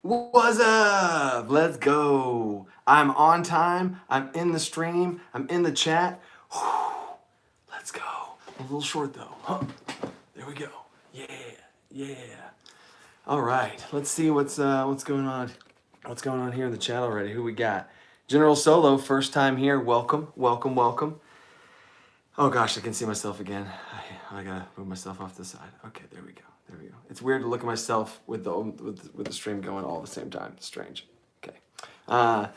What's up? Let's go. I'm on time. I'm in the stream. I'm in the chat. Whew. Let's go. A little short though. Huh. There we go. Yeah. Yeah. All right. Let's see what's going on. What's going on here in the chat already? Who we got? General Solo, first time here. Welcome. Welcome. Welcome. Oh gosh, I can see myself again. I gotta move myself off to the side. Okay, there we go. There we go. It's weird to look at myself with the stream going all at the same time. It's strange. Okay.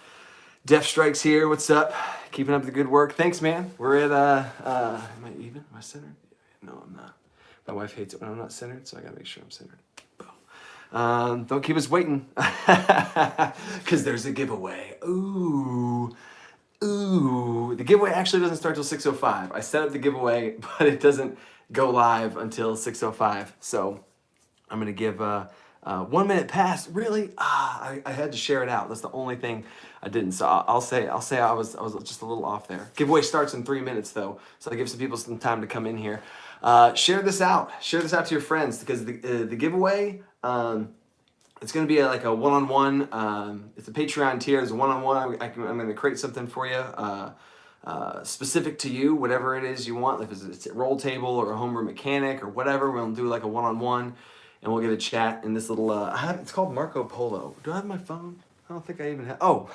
Def Strikes here. What's up? Keeping up the good work. Thanks, man. We're at am I even? Am I centered? No, I'm not. My wife hates it when I'm not centered, so I gotta make sure I'm centered. Don't keep us waiting, because there's a giveaway. Ooh. Ooh, the giveaway actually doesn't start till 6:05. I set up the giveaway, but it doesn't go live until 6:05. So I'm gonna give 1 minute pass. Really? I had to share it out. That's the only thing I didn't. So I'll say I was just a little off there. Giveaway starts in 3 minutes though, so I give some people some time to come in here. Share this out. Share this out to your friends because the giveaway. It's going to be like a one-on-one. It's a Patreon tier. It's a one-on-one. I'm going to create something for you specific to you, whatever it is you want. If it's a roll table or a homebrew mechanic or whatever, we'll do like a one-on-one, and we'll get a chat in this little. It's called Marco Polo. Do I have my phone? I don't think I even have. Oh,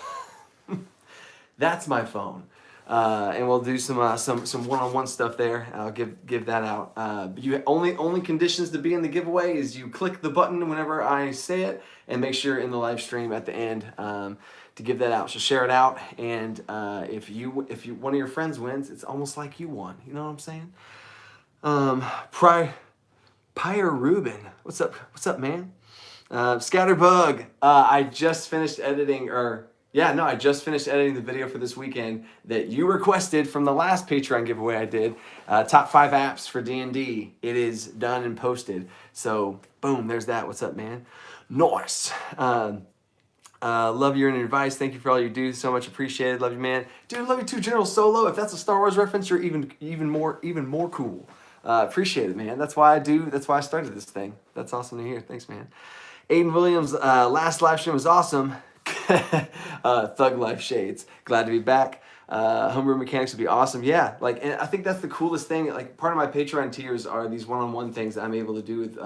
that's my phone. And we'll do some one-on-one stuff there. I'll give that out. You only conditions to be in the giveaway is you click the button whenever I say it, and make sure in the live stream at the end to give that out. So share it out, and if one of your friends wins, it's almost like you won. You know what I'm saying? Pyre Rubin, what's up? What's up, man? Scatterbug, I just finished editing I just finished editing the video for this weekend that you requested from the last Patreon giveaway I did. Top 5 apps for D&D. It is done and posted. So, boom, there's that. What's up, man? Nice. Love your advice. Thank you for all you do. So much appreciated. Love you, man. Dude, love you too, General Solo. If that's a Star Wars reference, you're even more cool. Appreciate it, man. That's why I started this thing. That's awesome to hear. Thanks, man. Aiden Williams, last live stream was awesome. Thug Life Shades. Glad to be back. Homebrew mechanics would be awesome. Yeah, and I think that's the coolest thing. Like, part of my Patreon tiers are these one-on-one things that I'm able to do with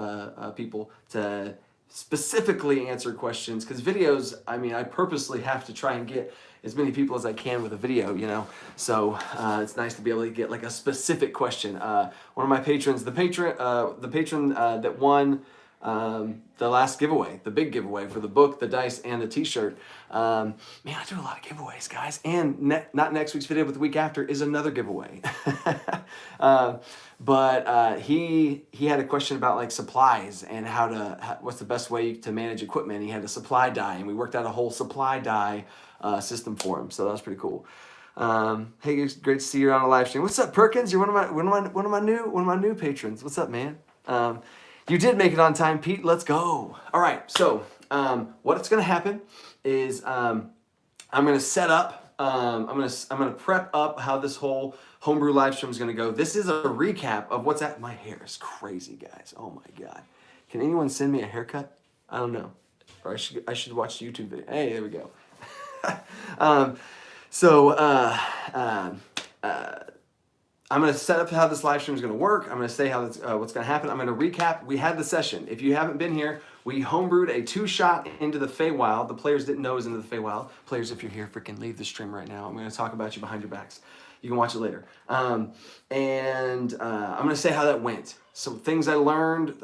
people to specifically answer questions. Because videos, I purposely have to try and get as many people as I can with a video, you know. So it's nice to be able to get like a specific question. One of my patrons, the patron that won the last giveaway, the big giveaway for the book, the dice, and the t-shirt. Man, I do a lot of giveaways, guys. And not next week's video, but the week after is another giveaway. But he had a question about like supplies and what's the best way to manage equipment. He had a supply die, and we worked out a whole supply die system for him. So that was pretty cool. Hey, it's great to see you on a live stream. What's up, Perkins? You're one of my new patrons. What's up, man? You did make it on time, Pete. Let's go. All right. So what's going to happen is I'm going to set up. I'm going to prep up how this whole homebrew live stream is going to go. This is a recap of what's at. My hair is crazy, guys. Oh my god. Can anyone send me a haircut? I don't know. Or I should watch the YouTube video. Hey, there we go. I'm going to set up how this live stream is going to work. I'm going to say what's going to happen. I'm going to recap. We had the session. If you haven't been here, we homebrewed a 2-shot into the Feywild. The players didn't know it was into the Feywild. Players, if you're here, freaking leave the stream right now. I'm going to talk about you behind your backs. You can watch it later. I'm going to say how that went. Some things I learned,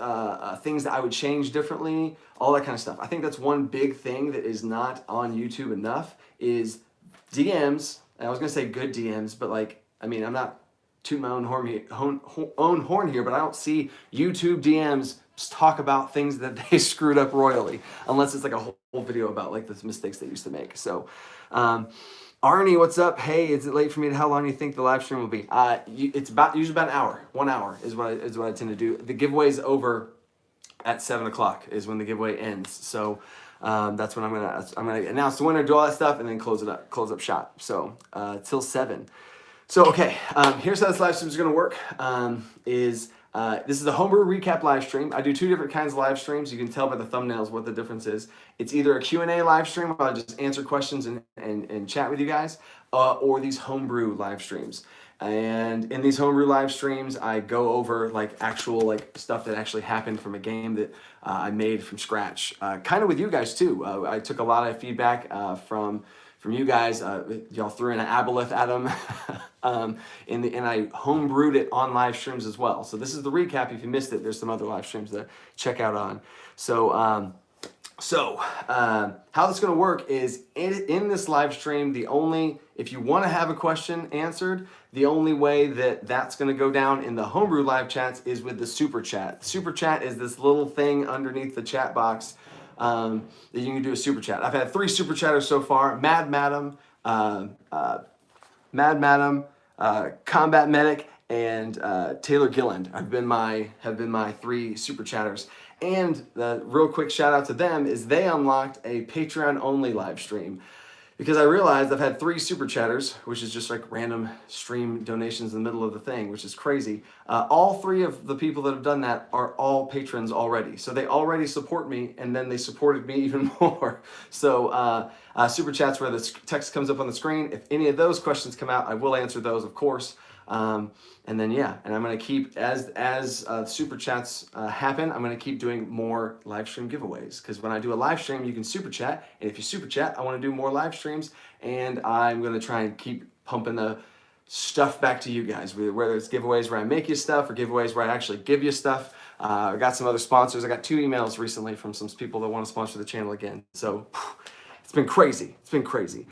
things that I would change differently, all that kind of stuff. I think that's one big thing that is not on YouTube enough is DMs. And I was going to say good DMs, but I'm not toot my own horn here, but I don't see YouTube DMs talk about things that they screwed up royally, unless it's like a whole video about like the mistakes they used to make. So, Arnie, what's up? Hey, is it late for me? How long do you think the live stream will be? It's usually about an hour. 1 hour is what I tend to do. The giveaway's over at 7 o'clock is when the giveaway ends. So that's when I'm gonna announce the winner, do all that stuff, and then close up shop. So till 7. So, okay, here's how this live stream is going to work. This is a Homebrew recap live stream. I do 2 different kinds of live streams. You can tell by the thumbnails what the difference is. It's either a Q&A live stream where I just answer questions and chat with you guys, or these Homebrew live streams. And in these Homebrew live streams, I go over like actual like stuff that actually happened from a game that I made from scratch. Kind of with you guys too. I took a lot of feedback from you guys. Y'all threw in an aboleth at them, and I homebrewed it on live streams as well. So this is the recap. If you missed it, there's some other live streams to check out on. So how this is going to work is in this live stream, if you want to have a question answered, the only way that that's going to go down in the Homebrew live chats is with the super chat. Super chat is this little thing underneath the chat box that you can do a super chat. I've had 3 super chatters so far: Mad Madam, Combat Medic, and Taylor Gilland have been my 3 super chatters. And the real quick shout out to them is they unlocked a Patreon only live stream, because I realized I've had 3 super chatters, which is just like random stream donations in the middle of the thing, which is crazy. All 3 of the people that have done that are all patrons already. So they already support me, and then they supported me even more. So super chats where the text comes up on the screen. If any of those questions come out, I will answer those, of course. And then and I'm gonna keep as super chats happen. I'm gonna keep doing more live stream giveaways, because when I do a live stream, you can super chat, and if you super chat, I want to do more live streams, and I'm gonna try and keep pumping the stuff back to you guys, whether it's giveaways where I make you stuff or giveaways where I actually give you stuff. I got some other sponsors. I got 2 emails recently from some people that want to sponsor the channel again. So it's been crazy. It's been crazy.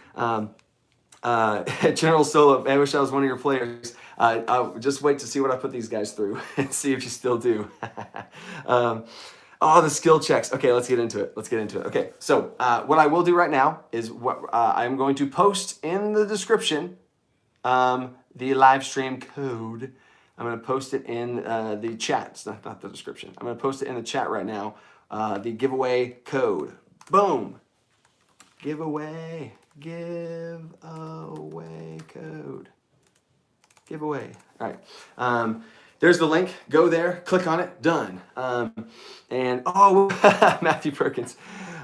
General Solo, I wish I was one of your players. I'll just wait to see what I put these guys through and see if you still do. The skill checks. Okay, let's get into it. Okay, so what I will do right now is I'm going to post in the description the live stream code. I'm going to post it in the chat. It's not the description. I'm going to post it in the chat right now. The giveaway code. Boom. Giveaway code. Giveaway. All right. There's the link. Go there. Click on it. Done. Matthew Perkins.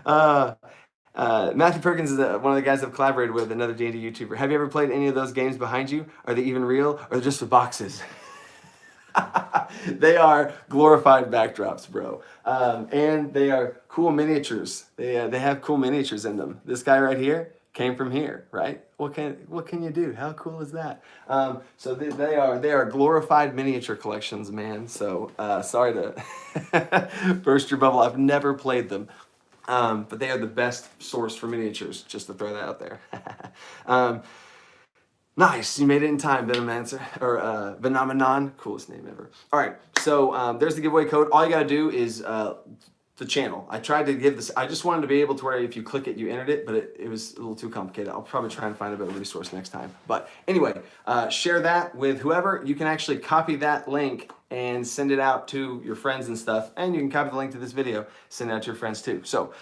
Matthew Perkins is one of the guys I've collaborated with, another D&D YouTuber. Have you ever played any of those games behind you? Are they even real, or are they just the boxes? They are glorified backdrops, bro. And they are cool miniatures. They have cool miniatures in them. This guy right here came from here, right? What can you do? How cool is that? So they are glorified miniature collections, man. So sorry to burst your bubble. I've never played them, but they are the best source for miniatures. Just to throw that out there. Nice, you made it in time, Venomancer, or Venomenon, coolest name ever. All right, so there's the giveaway code. All you gotta do is the channel. I tried to give this, I just wanted to be able to where if you click it, you entered it, but it was a little too complicated. I'll probably try and find a better resource next time. But anyway, share that with whoever. You can actually copy that link and send it out to your friends and stuff. And you can copy the link to this video, send it out to your friends too. So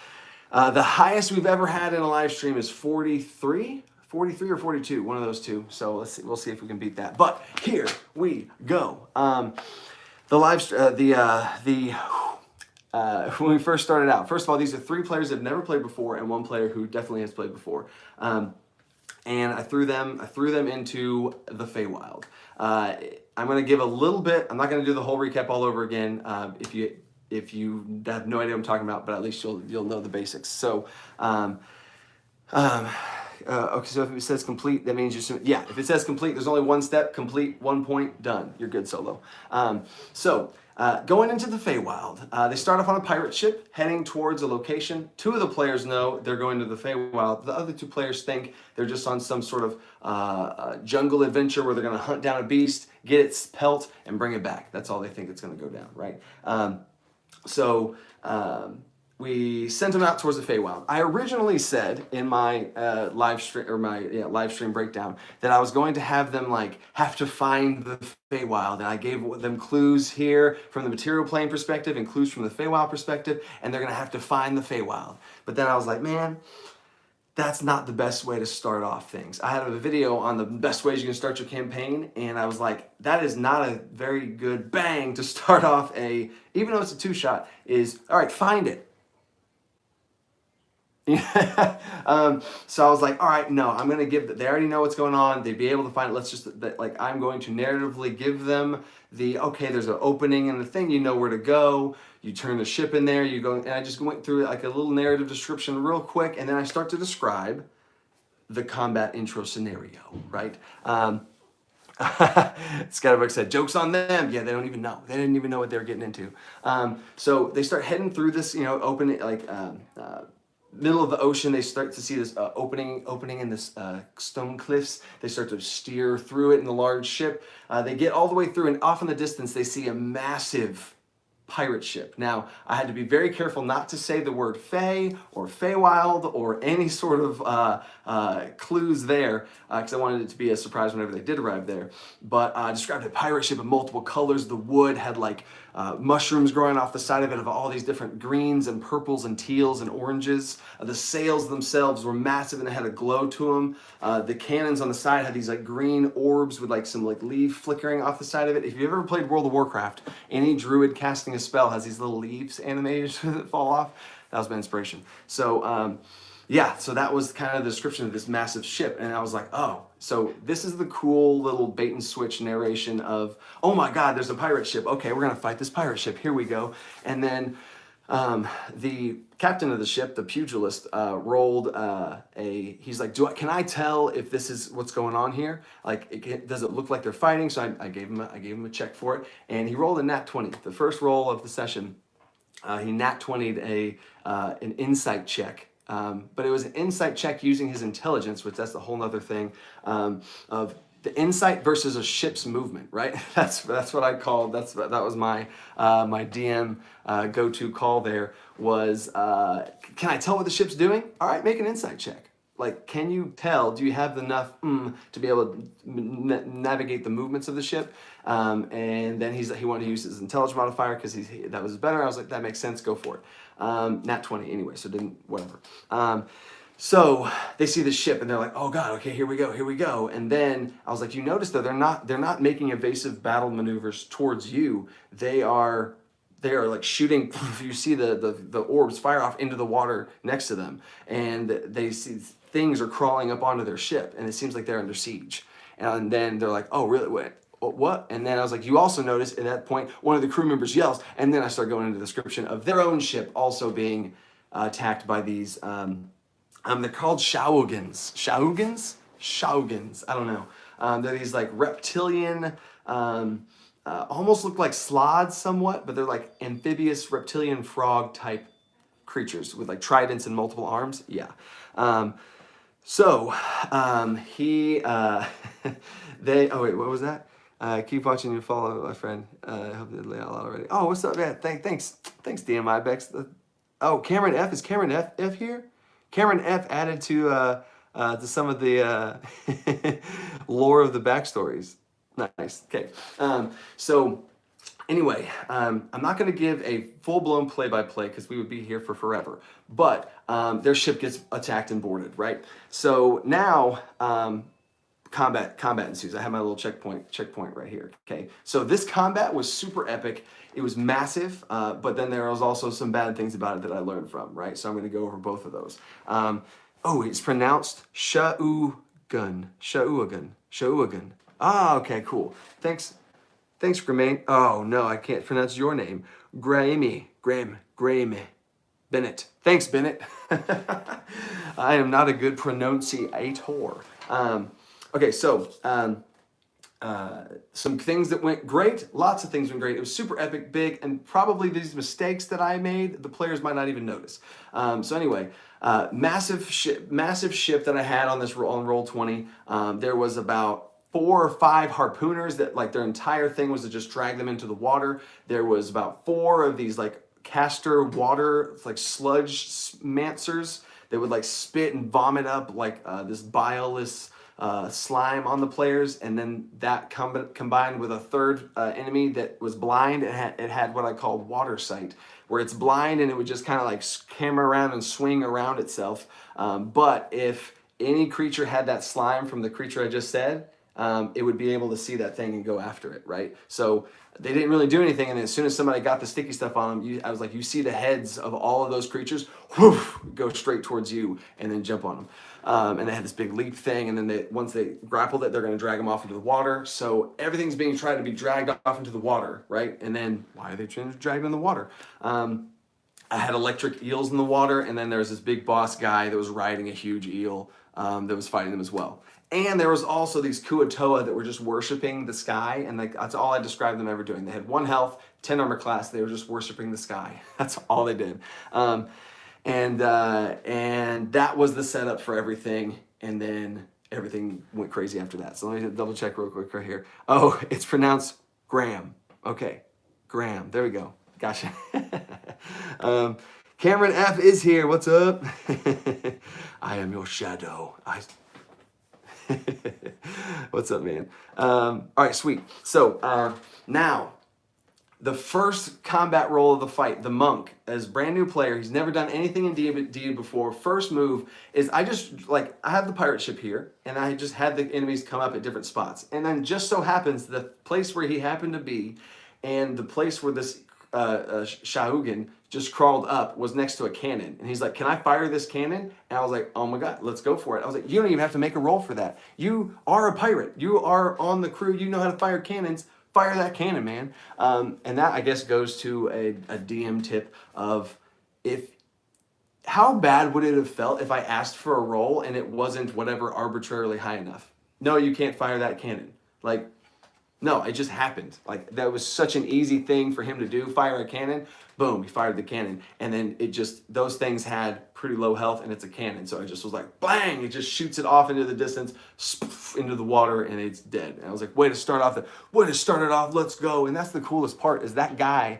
the highest we've ever had in a live stream is 43 or 42, one of those 2. So let's see, we'll see if we can beat that. But here we go. When we first started out, first of all, these are 3 players that have never played before and 1 player who definitely has played before. And I threw them into the Feywild. I'm going to give a little bit. I'm not going to do the whole recap all over again. If you have no idea what I'm talking about, but at least you'll know the basics. So. Okay, so if it says complete, that means if it says complete, there's only 1 step, complete, 1 point, done. You're good, Solo. Going into the Feywild, they start off on a pirate ship heading towards a location. 2 of the players know they're going to the Feywild. The other 2 players think they're just on some sort of jungle adventure where they're going to hunt down a beast, get its pelt, and bring it back. That's all they think it's going to go down, right? We sent them out towards the Feywild. I originally said in my live stream breakdown that I was going to have them have to find the Feywild, and I gave them clues here from the material plane perspective and clues from the Feywild perspective, and they're going to have to find the Feywild. But then I was like, man, that's not the best way to start off things. I had a video on the best ways you can start your campaign, and I was like, that is not a very good bang to start off even though it's a 2-shot, is, all right, find it. So I was like, all right, no, I'm going to give, they already know what's going on. They'd be able to find it. Let's just, like, I'm going to narratively give them okay, there's an opening in the thing, you know where to go. You turn the ship in there, you go, and I just went through like a little narrative description real quick, and then I start to describe the combat intro scenario, right? Scatterbook said, joke's on them. Yeah, they don't even know. They didn't even know what they were getting into. So they start heading through this, open, like, middle of the ocean. They start to see this opening in this stone cliffs. They start to steer through it in the large ship. They get all the way through, and off in the distance, they see a massive pirate ship. Now, I had to be very careful not to say the word Fey or Feywild or any sort of clues there, because I wanted it to be a surprise whenever they did arrive there. But I described a pirate ship in multiple colors. The wood had like mushrooms growing off the side of it of all these different greens and purples and teals and oranges. The sails themselves were massive and they had a glow to them. The cannons on the side had these like green orbs with like some like leaf flickering off the side of it. If you've ever played World of Warcraft, any druid casting a spell has these little leaves animated that fall off. That was my inspiration. So yeah, so that was kind of the description of this massive ship. And I was like, oh, so this is the cool little bait and switch narration of, oh my God, there's a pirate ship. Okay, we're gonna fight this pirate ship. Here we go. And then the captain of the ship, the pugilist, rolled he's like, can I tell if this is what's going on here? Like, does it look like they're fighting? So I gave him a check for it. And he rolled a nat 20. The first roll of the session, he nat 20'd an insight check. But it was an insight check using his intelligence, which that's a whole nother thing, of the insight versus a ship's movement, right? That's what I called, that was my my DM go-to call there was, can I tell what the ship's doing? All right, make an insight check. Like, can you tell, do you have enough to be able to navigate the movements of the ship? And then he wanted to use his intelligence modifier because that was better. I was like, that makes sense, go for it. Nat 20 anyway, so didn't, whatever. So they see the ship and they're like, oh God, okay, here we go. And then I was like, you notice though, they're not making evasive battle maneuvers towards you. They are like shooting, you see the orbs fire off into the water next to them, and they see things are crawling up onto their ship, and it seems like they're under siege. And then they're like, oh really, wait, what? And then I was like, you also notice at that point, one of the crew members yells, and then I start going into the description of their own ship also being attacked by these, they're called Shaugans. Shaugans, I don't know. They're these like reptilian, almost look like sloths somewhat, but they're like amphibious reptilian frog type creatures with like tridents and multiple arms. Yeah. Oh wait, what was that? Keep watching and follow my friend. I hope they lay out loud already. Oh, what's up? Yeah, thanks DMI Bex. Oh, Cameron F. Is Cameron F here? Cameron F. added to some of the lore of the backstories. Nice. Okay. So anyway, I'm not going to give a full-blown play-by-play because we would be here for forever. But their ship gets attacked and boarded, right? So now combat ensues. I have my little checkpoint right here. Okay. So this combat was super epic. It was massive, but then there was also some bad things about it that I learned from, right? So I'm going to go over both of those. It's pronounced Shaugan. Ah, okay, cool. Thanks, Gramain. Oh no, I can't pronounce your name. Graham. Bennett. Thanks, Bennett. I am not a good pronunciator. Okay, so some things that went great. Lots of things went great. It was super epic, big, and probably these mistakes that I made, the players might not even notice. So anyway, massive ship that I had on roll 20. There was about 4 or 5 harpooners that like their entire thing was to just drag them into the water. There was about 4 of these like caster water, like sludge mancers that would like spit and vomit up like this bileless slime on the players, and then that combined with a third enemy that was blind. It had what I call water sight, where it's blind and it would just kind of like camera around and swing around itself. But if any creature had that slime from the creature I just said, it would be able to see that thing and go after it, right? So they didn't really do anything, and as soon as somebody got the sticky stuff on them, I was like, you see the heads of all of those creatures, whoosh, go straight towards you and then jump on them. And they had this big leap thing, and then once they grappled it, they're going to drag them off into the water. So everything's being tried to be dragged off into the water, right? And then why are they trying to drag them in the water? I had electric eels in the water, and then there was this big boss guy that was riding a huge eel that was fighting them as well. And there was also these Kuatoa that were just worshiping the sky, and that's all I described them ever doing. They had 1 health, 10 armor class. They were just worshiping the sky. That's all they did. And that was the setup for everything. And then everything went crazy after that. So let me double check real quick right here. Oh, it's pronounced Graham. Okay, Graham. There we go. Gotcha. Cameron F is here. What's up? I am your shadow. What's up, man? All right, sweet. So now, the first combat roll of the fight, the monk, as brand new player, he's never done anything in D&D before. First move is I have the pirate ship here, and I just had the enemies come up at different spots. And then just so happens the place where he happened to be and the place where this Shahugan just crawled up was next to a cannon. And he's like, can I fire this cannon? And I was like, oh my God, let's go for it. I was like, you don't even have to make a roll for that. You are a pirate. You are on the crew. You know how to fire cannons. Fire that cannon, man. And that, I guess, goes to a DM tip of how bad would it have felt if I asked for a roll and it wasn't whatever arbitrarily high enough? No, you can't fire that cannon. Like, no, it just happened. Like, that was such an easy thing for him to do, fire a cannon. Boom, he fired the cannon. And then those things had pretty low health, and it's a cannon. So I just was like, bang, it just shoots it off into the distance, into the water, and it's dead. And I was like, way to start it off, let's go. And that's the coolest part, is that guy,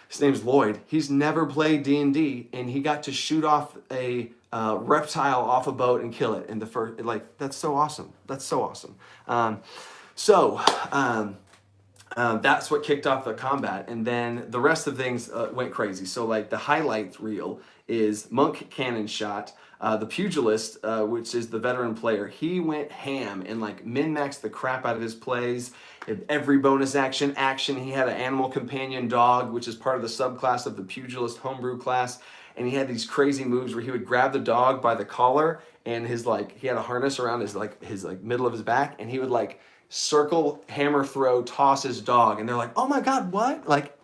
his name's Lloyd, he's never played D&D, and he got to shoot off a reptile off a boat and kill it in the first, like, that's so awesome. That's so awesome. That's what kicked off the combat, and then the rest of things went crazy. So like the highlight reel is Monk Cannon Shot. The Pugilist, which is the veteran player, he went ham and like min-maxed the crap out of his plays. Every bonus action. He had an animal companion dog, which is part of the subclass of the Pugilist Homebrew class. And he had these crazy moves where he would grab the dog by the collar, and he had a harness around his middle of his back, and he would like circle, hammer throw, toss his dog, and they're like, oh my God, what? Like,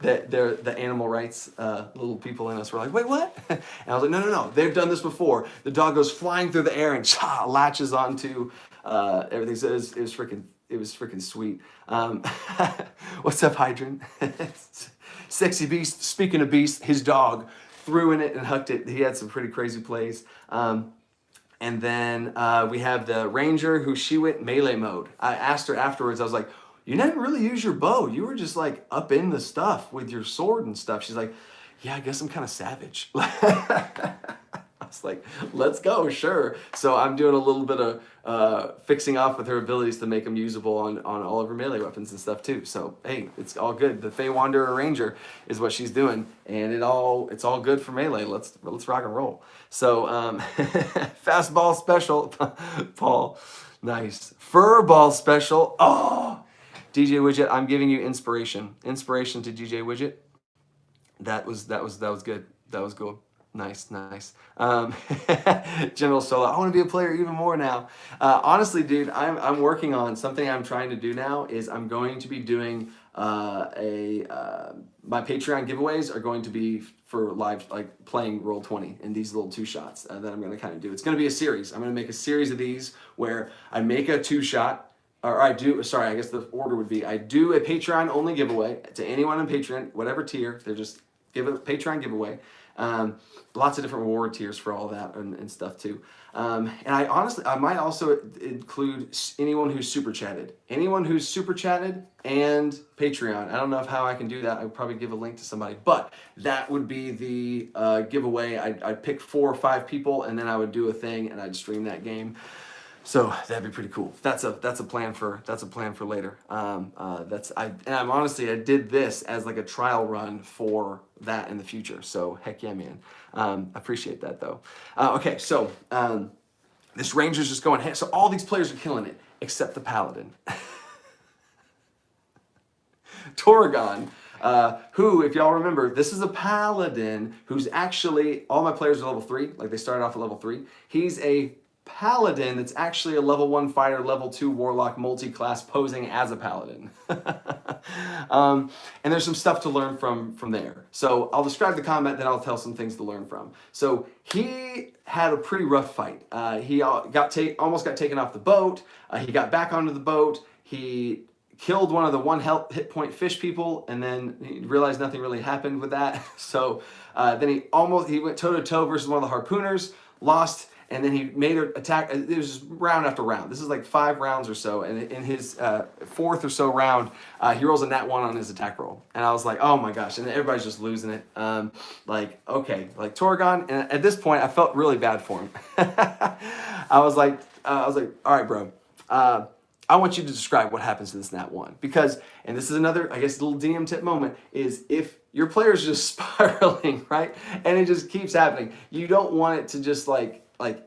the animal rights little people in us were like, wait, what? And I was like, no, they've done this before. The dog goes flying through the air and latches onto everything. So it was freaking sweet. What's up, Hydrant? Sexy Beast. Speaking of Beast, his dog threw in it and hucked it. He had some pretty crazy plays. And then we have the Ranger, who she went melee mode. I asked her afterwards, I was like, you didn't really use your bow. You were just like up in the stuff with your sword and stuff. She's like, yeah, I guess I'm kind of savage. I was like, let's go, sure. So I'm doing a little bit of fixing off with her abilities to make them usable on all of her melee weapons and stuff too. So hey, it's all good. The Feywild Ranger is what she's doing, and it's all good for melee. Let's rock and roll. So fastball special, Paul, nice. Furball special. Oh, DJ Widget, I'm giving you inspiration to DJ Widget. That was good. That was cool. Nice. General Solo, I want to be a player even more now. Honestly, dude, I'm working on something I'm trying to do now. Is I'm going to be doing my Patreon giveaways are going to be for live, like playing Roll20 in these little 2-shots that I'm going to kind of do. It's going to be a series. I'm going to make a series of these where I make a 2-shot. I guess the order would be I do a Patreon only giveaway to anyone on Patreon, whatever tier. They just give a Patreon giveaway. Lots of different reward tiers for all that and stuff too. And I might also include anyone who's super chatted. Anyone who's super chatted and Patreon. I don't know how I can do that. I would probably give a link to somebody, but that would be the giveaway. I'd pick 4 or 5 people, and then I would do a thing and I'd stream that game. So that'd be pretty cool. That's a plan for later. I'm honestly, I did this as like a trial run for that in the future. So heck yeah, man. I appreciate that though. Okay, so this ranger's just going. So all these players are killing it except the paladin. Torgon, who, if y'all remember, this is a paladin who's actually, all my players are level 3, like they started off at level 3. He's a paladin that's actually a level 1 fighter, level 2 warlock, multi-class, posing as a paladin. And there's some stuff to learn from there. So I'll describe the combat, then I'll tell some things to learn from. So he had a pretty rough fight. He almost got taken off the boat. He got back onto the boat. He killed one of the hit point fish people, and then he realized nothing really happened with that. So then he went toe to toe versus one of the harpooners, lost, and then he made an attack. It was just round after round. This is like 5 rounds or so, and in his 4th or so round, he rolls a nat 1 on his attack roll, and I was like, oh my gosh, and everybody's just losing it. Okay, like Torgon, and at this point, I felt really bad for him. I was like, all right, bro. I want you to describe what happens to this nat 1, because, and this is another, I guess, little DM tip moment, is if your player's just spiraling, right, and it just keeps happening, you don't want it to just like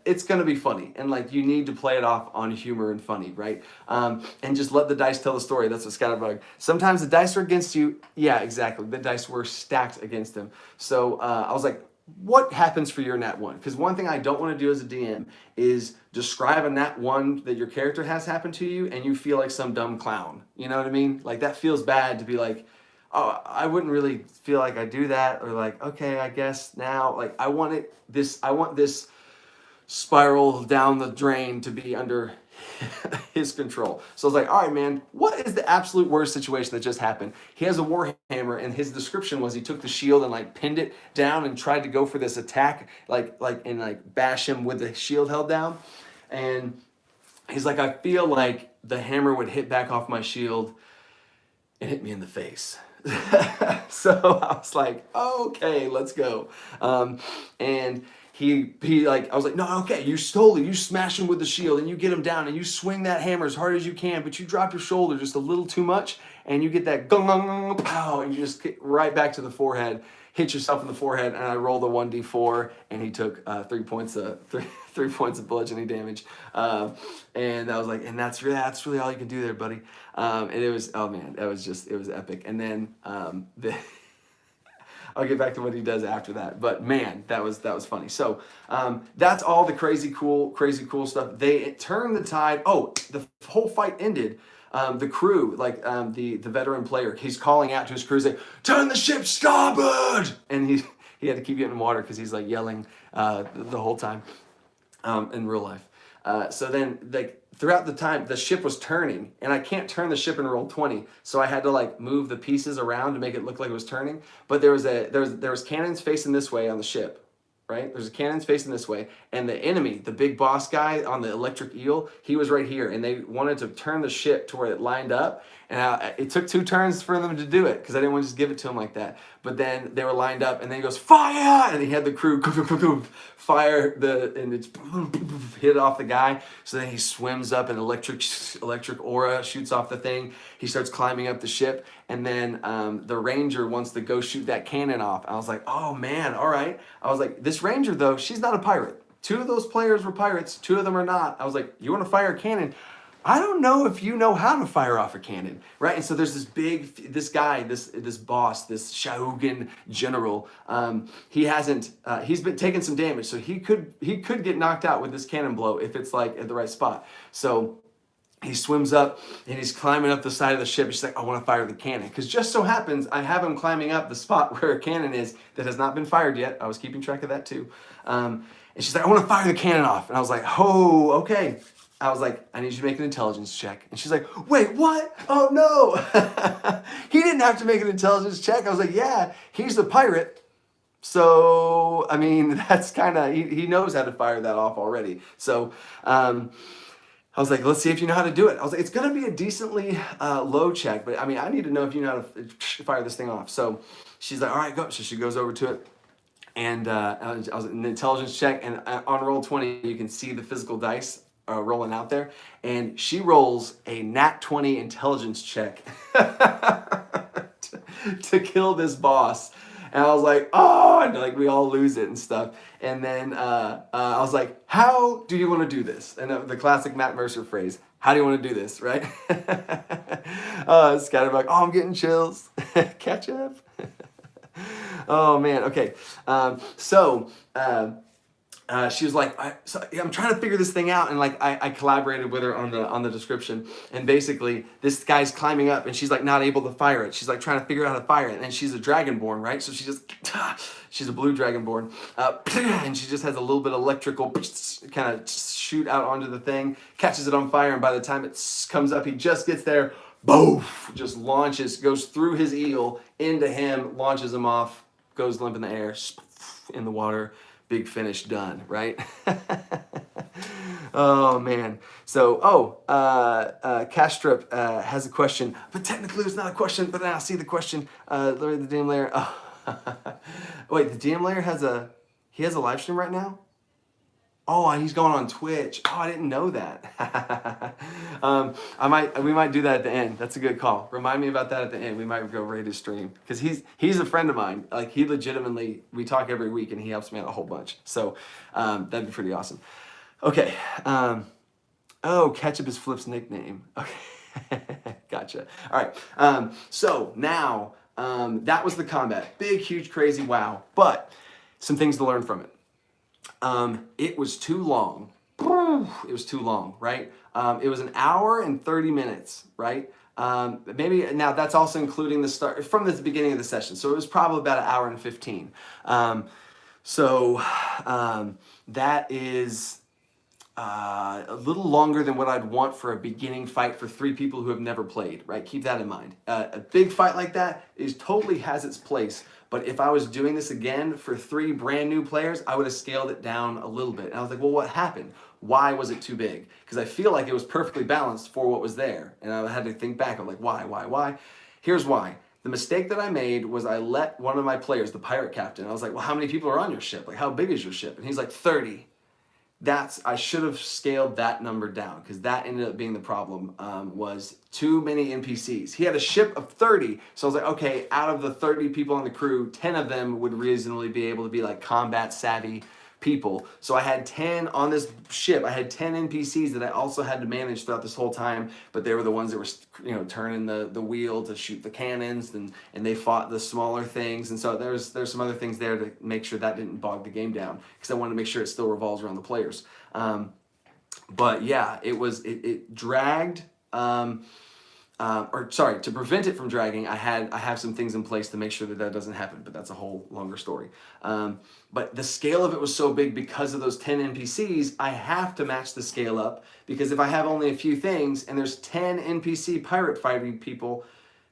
it's going to be funny, and like you need to play it off on humor and funny, right? And just let the dice tell the story. That's what Scatterbug. Sometimes the dice are against you. Yeah, exactly. The dice were stacked against him. So I was like, what happens for your nat 1? Because one thing I don't want to do as a DM is describe a nat 1 that your character has happened to you and you feel like some dumb clown. You know what I mean? Like that feels bad to be like, oh, I wouldn't really feel like I do that, or like, okay, I guess now, like I want this spiral down the drain to be under his control. So I was like, all right, man, what is the absolute worst situation that just happened? He has a warhammer, and his description was he took the shield and like pinned it down and tried to go for this attack, like bash him with the shield held down. And he's like, I feel like the hammer would hit back off my shield and hit me in the face. So I was like, okay, let's go. And I was like, no, okay, you smash him with the shield and you get him down and you swing that hammer as hard as you can, but you drop your shoulder just a little too much and you get that gung, pow, and you just get right back to the forehead, hit yourself in the forehead, and I rolled a 1d4 and he took 3 points of bludgeoning damage. And I was like, and that's really all you can do there, buddy. And it was, oh man, it was epic. And then I'll get back to what he does after that. But man, that was funny. So that's all the crazy cool stuff. They turned the tide. Oh, the whole fight ended. The crew, like the veteran player, he's calling out to his crew, saying, "Turn the ship starboard!" And he had to keep getting water because he's like yelling the whole time in real life. So then, like, throughout the time, the ship was turning, and I can't turn the ship in roll 20, so I had to like move the pieces around to make it look like it was turning. But there was cannons facing this way on the ship, right? There's cannons facing this way, and the enemy, the big boss guy on the electric eel, he was right here, and they wanted to turn the ship to where it lined up. And it took 2 turns for them to do it because I didn't want to just give it to him like that. But then they were lined up, and then he goes, fire! And he had the crew fire and it's hit off the guy. So then he swims up, and electric aura shoots off the thing. He starts climbing up the ship, and then the ranger wants to go shoot that cannon off. I was like, oh man, all right. I was like, this ranger though, she's not a pirate. 2 of those players were pirates, 2 of them are not. I was like, you want to fire a cannon? I don't know if you know how to fire off a cannon, right? And so there's this guy, this boss, this Shogun general. He's been taking some damage, so he could get knocked out with this cannon blow if it's like at the right spot. So he swims up and he's climbing up the side of the ship. He's like, I want to fire the cannon. Because just so happens, I have him climbing up the spot where a cannon is that has not been fired yet. I was keeping track of that too. And she's like, I want to fire the cannon off. And I was like, oh, okay. I was like, I need you to make an intelligence check. And she's like, wait, what? Oh, no. He didn't have to make an intelligence check. I was like, yeah, he's the pirate. So, I mean, that's kind of, he knows how to fire that off already. So, I was like, let's see if you know how to do it. I was like, it's going to be a decently low check, but I mean, I need to know if you know how to fire this thing off. So she's like, all right, go. So she goes over to it. And I was in the intelligence check, and on roll 20, you can see the physical dice rolling out there, and she rolls a nat 20 intelligence check to kill this boss. And I was like, oh, and like we all lose it and stuff. And then I was like, how do you want to do this? And the classic Matt Mercer phrase, how do you want to do this, right? It's kind of like, oh, I'm getting chills. Catch up. Oh man, okay. She was like, I'm trying to figure this thing out, and like I collaborated with her on the description, and basically this guy's climbing up, and she's like not able to fire it. She's like trying to figure out how to fire it, and she's a dragonborn, right? So she's a blue dragonborn, and she just has a little bit of electrical kind of shoot out onto the thing, catches it on fire, and by the time it comes up, he just gets there, boof, just launches, goes through his eel into him, launches him off, goes limp in the air, in the water. Big finish, done, right? Oh man. So, Castrop has a question, but technically it's not a question, but I see the question. Larry, the DM layer. Oh. Wait, the DM layer has a live stream right now? Oh, he's going on Twitch. Oh, I didn't know that. We might do that at the end. That's a good call. Remind me about that at the end. We might go raid his stream because he's a friend of mine. Like he legitimately, we talk every week and he helps me out a whole bunch. So that'd be pretty awesome. Okay. Ketchup is Flip's nickname. Okay. Gotcha. All right. So now that was the combat. Big, huge, crazy wow. But some things to learn from it. It was too long. It was too long, right? It was an hour and 30 minutes, right? Maybe now that's also including the start from the beginning of the session. So it was probably about an hour and 15. That is a little longer than what I'd want for a beginning fight for 3 people who have never played, right? Keep that in mind. A big fight like that totally has its place. But if I was doing this again for 3 brand new players, I would have scaled it down a little bit. And I was like, well, what happened? Why was it too big? Because I feel like it was perfectly balanced for what was there. And I had to think back. I'm like, why? Here's why. The mistake that I made was I let one of my players, the pirate captain, I was like, well, how many people are on your ship? Like, how big is your ship? And he's like, 30. I should have scaled that number down because that ended up being the problem, was too many NPCs. He had a ship of 30, so I was like, okay, out of the 30 people on the crew, 10 of them would reasonably be able to be like combat savvy people. So I had 10 on this ship. I had 10 NPCs that I also had to manage throughout this whole time, but they were the ones that were, turning the wheel to shoot the cannons, and they fought the smaller things. And so there's some other things there to make sure that didn't bog the game down because I wanted to make sure it still revolves around the players. But yeah, it dragged. To prevent it from dragging, I have some things in place to make sure that doesn't happen, but that's a whole longer story. But the scale of it was so big because of those 10 NPCs, I have to match the scale up, because if I have only a few things and there's 10 NPC pirate fighting people,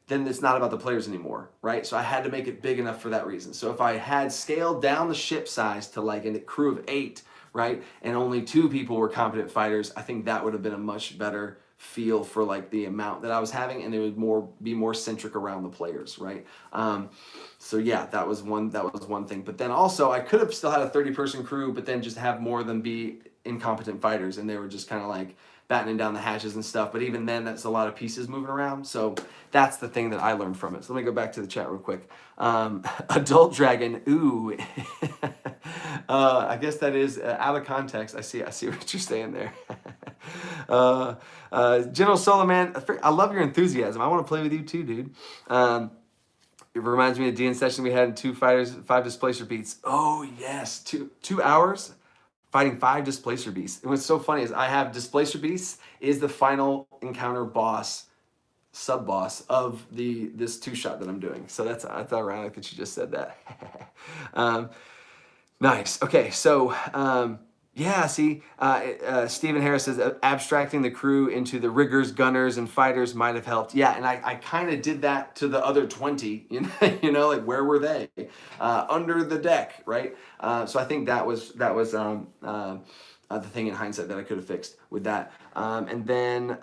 then it's not about the players anymore, right? So I had to make it big enough for that reason. So if I had scaled down the ship size to like a crew of 8, right, and only 2 people were competent fighters, I think that would have been a much better feel for like the amount that I was having, and it would be more centric around the players, right? So yeah, that was one thing. But then also I could have still had a 30-person crew, but then just have more of them be incompetent fighters, and they were just kind of like battening down the hatches and stuff. But even then, that's a lot of pieces moving around. So that's the thing that I learned from it. So let me go back to the chat real quick. Adult dragon, ooh. I guess that is out of context. I see what you're saying there. General Soloman, I love your enthusiasm. I want to play with you too, dude. It reminds me of the DN session we had in 2 fighters, 5 displacer beats. Oh yes, 2 hours fighting 5 displacer beasts. And what's so funny is I have displacer beasts is the final encounter boss, sub boss of this 2-shot that I'm doing. So that's ironic that you just said that. Nice. Okay, so yeah, see, Stephen Harris says abstracting the crew into the riggers, gunners, and fighters might have helped. Yeah, and I kind of did that to the other 20. Like where were they? Under the deck, right? So I think that was the thing in hindsight that I could have fixed with that. And then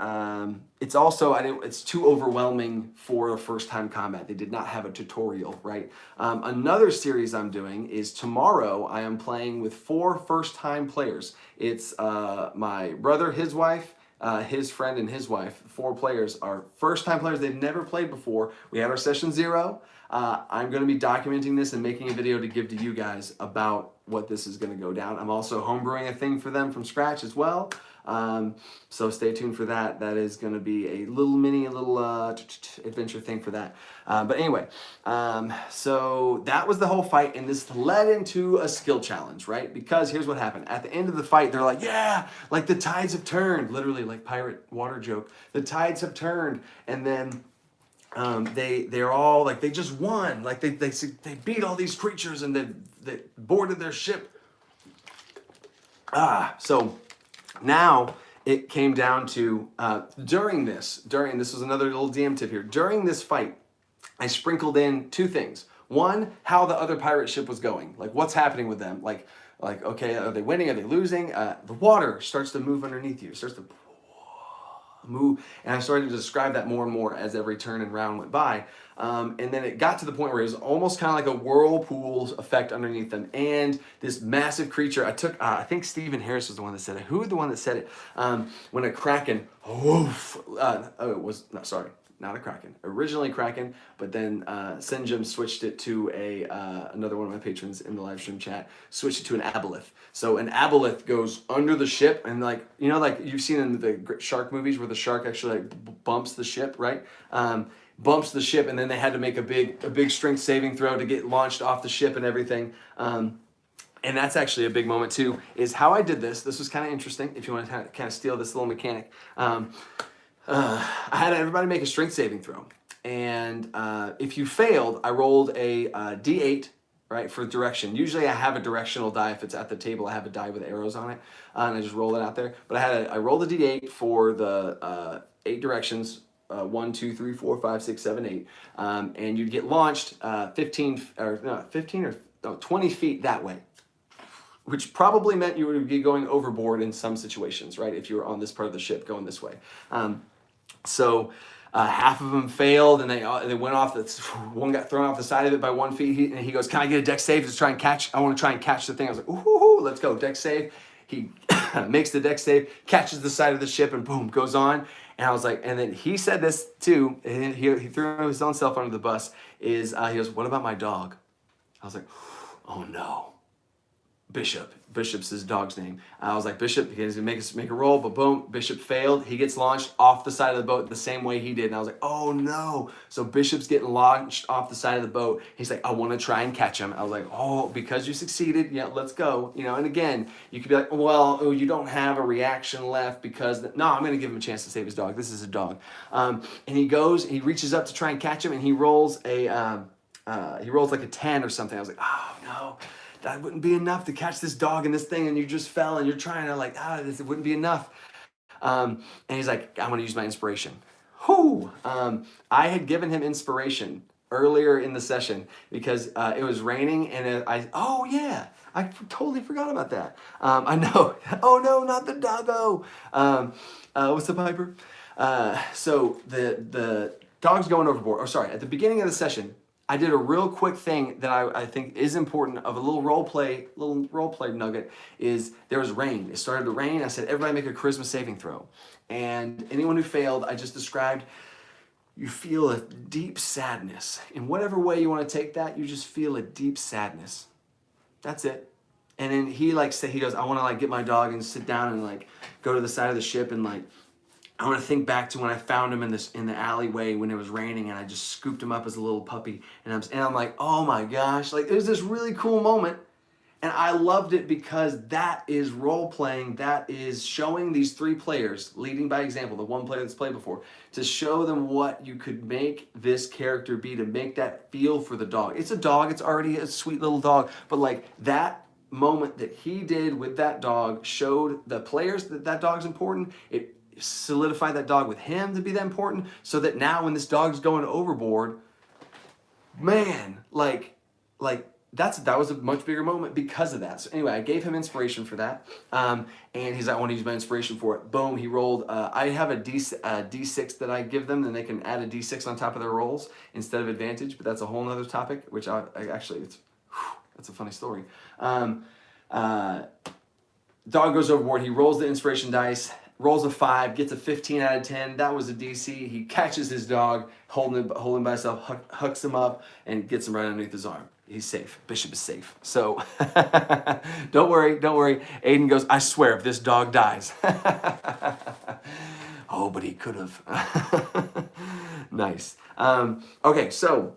it's also, it's too overwhelming for a first-time combat. They did not have a tutorial, right? Another series I'm doing is tomorrow I am playing with 4 first-time players. It's my brother, his wife, his friend, and his wife. 4 players are first-time players. They've never played before. We had our session 0. I'm going to be documenting this and making a video to give to you guys about what this is going to go down. I'm also homebrewing a thing for them from scratch as well. So stay tuned for that. That is going to be a little adventure thing for that. But anyway, so that was the whole fight, and this led into a skill challenge, right? Because here's what happened. At the end of the fight, they're like, yeah, like the tides have turned. Literally, like pirate water joke. The tides have turned, and then they're all like, they just won. Like they beat all these creatures, and they boarded their ship. So now it came down to, during this was another little DM tip here. During this fight, I sprinkled in 2 things. One, how the other pirate ship was going. Like, what's happening with them? Like, okay, are they winning? Are they losing? The water starts to move underneath you. It starts to move. And I started to describe that more and more as every turn and round went by. And then it got to the point where it was almost kind of like a whirlpool effect underneath them. And this massive creature, I think Stephen Harris was the one that said it. Who was the one that said it? When a kraken, not a kraken. Originally kraken, but then Senjum switched it to another one of my patrons in the live stream chat, switched it to an aboleth. So an aboleth goes under the ship, and like you've seen in the shark movies where the shark actually like bumps the ship, right? Bumps the ship, and then they had to make a big strength saving throw to get launched off the ship and everything. And that's actually a big moment too, is how I did this. This was kind of interesting if you want to kind of steal this little mechanic. I had everybody make a strength saving throw. And if you failed, I rolled a D8, right, for direction. Usually I have a directional die. If it's at the table, I have a die with arrows on it. And I just roll it out there. But I rolled a D8 for the 8 directions. 1, 2, 3, 4, 5, 6, 7, 8. And you'd get launched 20 feet that way, which probably meant you would be going overboard in some situations, right? If you were on this part of the ship going this way. So half of them failed, and they went off. One got thrown off the side of it by 1 feet. And he goes, "Can I get a dex save to try and catch? I want to try and catch the thing." I was like, "Ooh, let's go, dex save." He makes the dex save, catches the side of the ship, and boom, goes on. And I was like, and then he said this too. And he threw his own self under the bus. He goes, "What about my dog?" I was like, "Oh no." Bishop's his dog's name. I was like, Bishop, he's gonna make a roll, but boom, Bishop failed. He gets launched off the side of the boat the same way he did. And I was like, oh no. So Bishop's getting launched off the side of the boat. He's like, I want to try and catch him. I was like, oh, because you succeeded, yeah, let's go. And again, you could be like, well, you don't have a reaction left because, no, I'm gonna give him a chance to save his dog. This is a dog. And he reaches up to try and catch him, and he rolls like a 10 or something. I was like, oh no. That wouldn't be enough to catch this dog and this thing, and you just fell, and you're trying to this wouldn't be enough. And he's like, I'm gonna use my inspiration. I had given him inspiration earlier in the session because it was raining, and I totally forgot about that. I know. Oh no, not the doggo. What's up, Piper? So the dog's going overboard. At the beginning of the session, I did a real quick thing that I think is important of a little role play nugget is there was rain. It started to rain. I said, everybody make a charisma saving throw. And anyone who failed, I just described, you feel a deep sadness. In whatever way you want to take that, you just feel a deep sadness. That's it. And then he goes, I want to get my dog and sit down and go to the side of the ship and I want to think back to when I found him in the alleyway when it was raining, and I just scooped him up as a little puppy, and I'm like, oh my gosh, it was this really cool moment, and I loved it because that is role playing. That is showing these 3 players, leading by example, the one player that's played before, to show them what you could make this character be, to make that feel for the dog. It's a dog. It's already a sweet little dog, but that moment that he did with that dog showed the players that dog's important. It solidify that dog with him to be that important, so that now when this dog's going overboard, man, that was a much bigger moment because of that. So anyway, I gave him inspiration for that, and he's like, I want to use my inspiration for it. Boom, he rolled. I have a D6 that I give them, then they can add a D6 on top of their rolls instead of advantage. But that's a whole nother topic, which I actually that's a funny story. Dog goes overboard. He rolls the inspiration dice, rolls a 5, gets a 15 out of 10. That was a DC. He catches his dog, holding by himself, hooks him up, and gets him right underneath his arm. He's safe. Bishop is safe. So don't worry. Aiden goes, I swear, if this dog dies. Oh, but he could have. Nice. Okay, so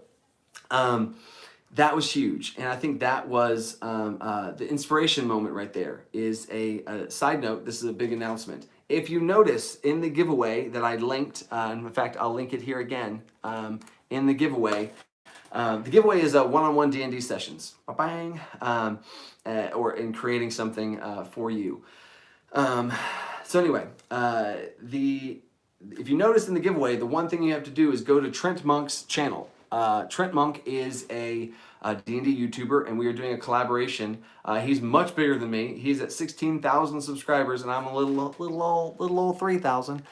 that was huge. And I think that was the inspiration moment right there. Is a side note, this is a big announcement. If you notice in the giveaway that I linked, in fact, I'll link it here again, in the giveaway is a one-on-one D&D sessions, bang, or in creating something for you. So anyway, if you notice in the giveaway, the one thing you have to do is go to Trent Monk's channel. Trent Monk is a D&D YouTuber, and we are doing a collaboration. He's much bigger than me. He's at 16,000 subscribers, and I'm a little old 3,000.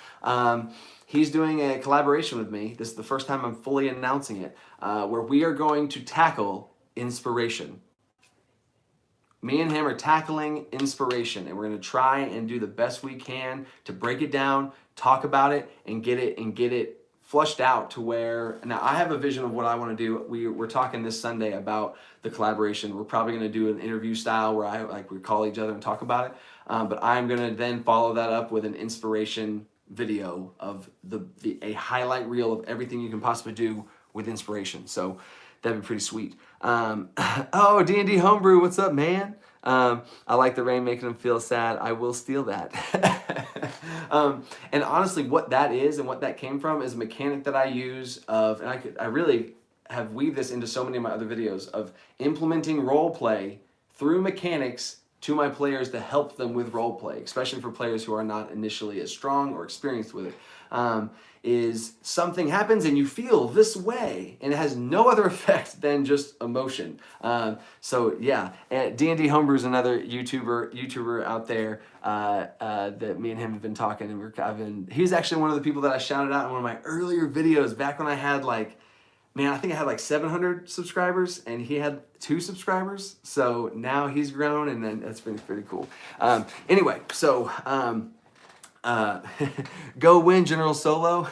He's doing a collaboration with me. This is the first time I'm fully announcing it, where we are going to tackle inspiration. Me and him are tackling inspiration, and we're going to try and do the best we can to break it down, talk about it, and get it flushed out to where, now I have a vision of what I want to do. We're talking this Sunday about the collaboration. We're probably going to do an interview style where we call each other and talk about it. But I'm going to then follow that up with an inspiration video of a highlight reel of everything you can possibly do with inspiration. So that'd be pretty sweet. Oh, D&D Homebrew, what's up, man? I like the rain making them feel sad. I will steal that. And honestly, what that is and what that came from is a mechanic that I use of, and I really have weaved this into so many of my other videos, of implementing role play through mechanics to my players to help them with role play, especially for players who are not initially as strong or experienced with it. Is something happens and you feel this way, and it has no other effect than just emotion. So yeah, D&D Homebrew is another YouTuber out there that me and him have been talking, and he's actually one of the people that I shouted out in one of my earlier videos back when I had I think I had 700 subscribers, and he had 2 subscribers. So now he's grown, and then that's been pretty cool. Anyway, so go win General Solo.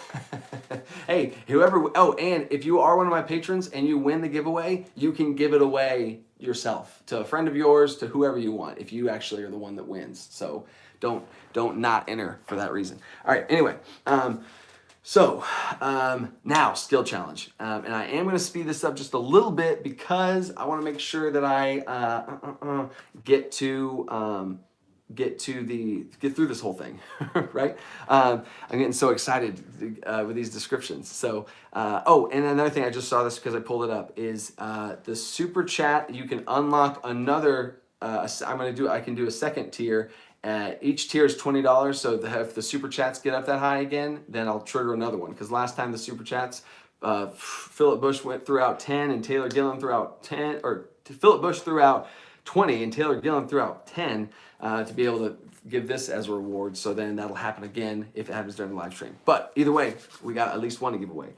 Hey, and if you are one of my patrons and you win the giveaway, you can give it away yourself to a friend of yours, to whoever you want, if you actually are the one that wins. So don't not enter for that reason. All right, anyway, so now skill challenge, and I am going to speed this up just a little bit because I want to make sure that I get through this whole thing, right? I'm getting so excited with these descriptions. So, and another thing, I just saw this because I pulled it up, is the super chat. You can unlock another. I can do a second tier. Each tier is $20. So if the super chats get up that high again, then I'll trigger another one. Because last time the super chats, Philip Bush threw out 10, and Taylor Gillen threw out 10, or Philip Bush threw out 20, and Taylor Gillen threw out 10 to be able to give this as a reward. So then that'll happen again if it happens during the live stream. But either way, we got at least one to give away.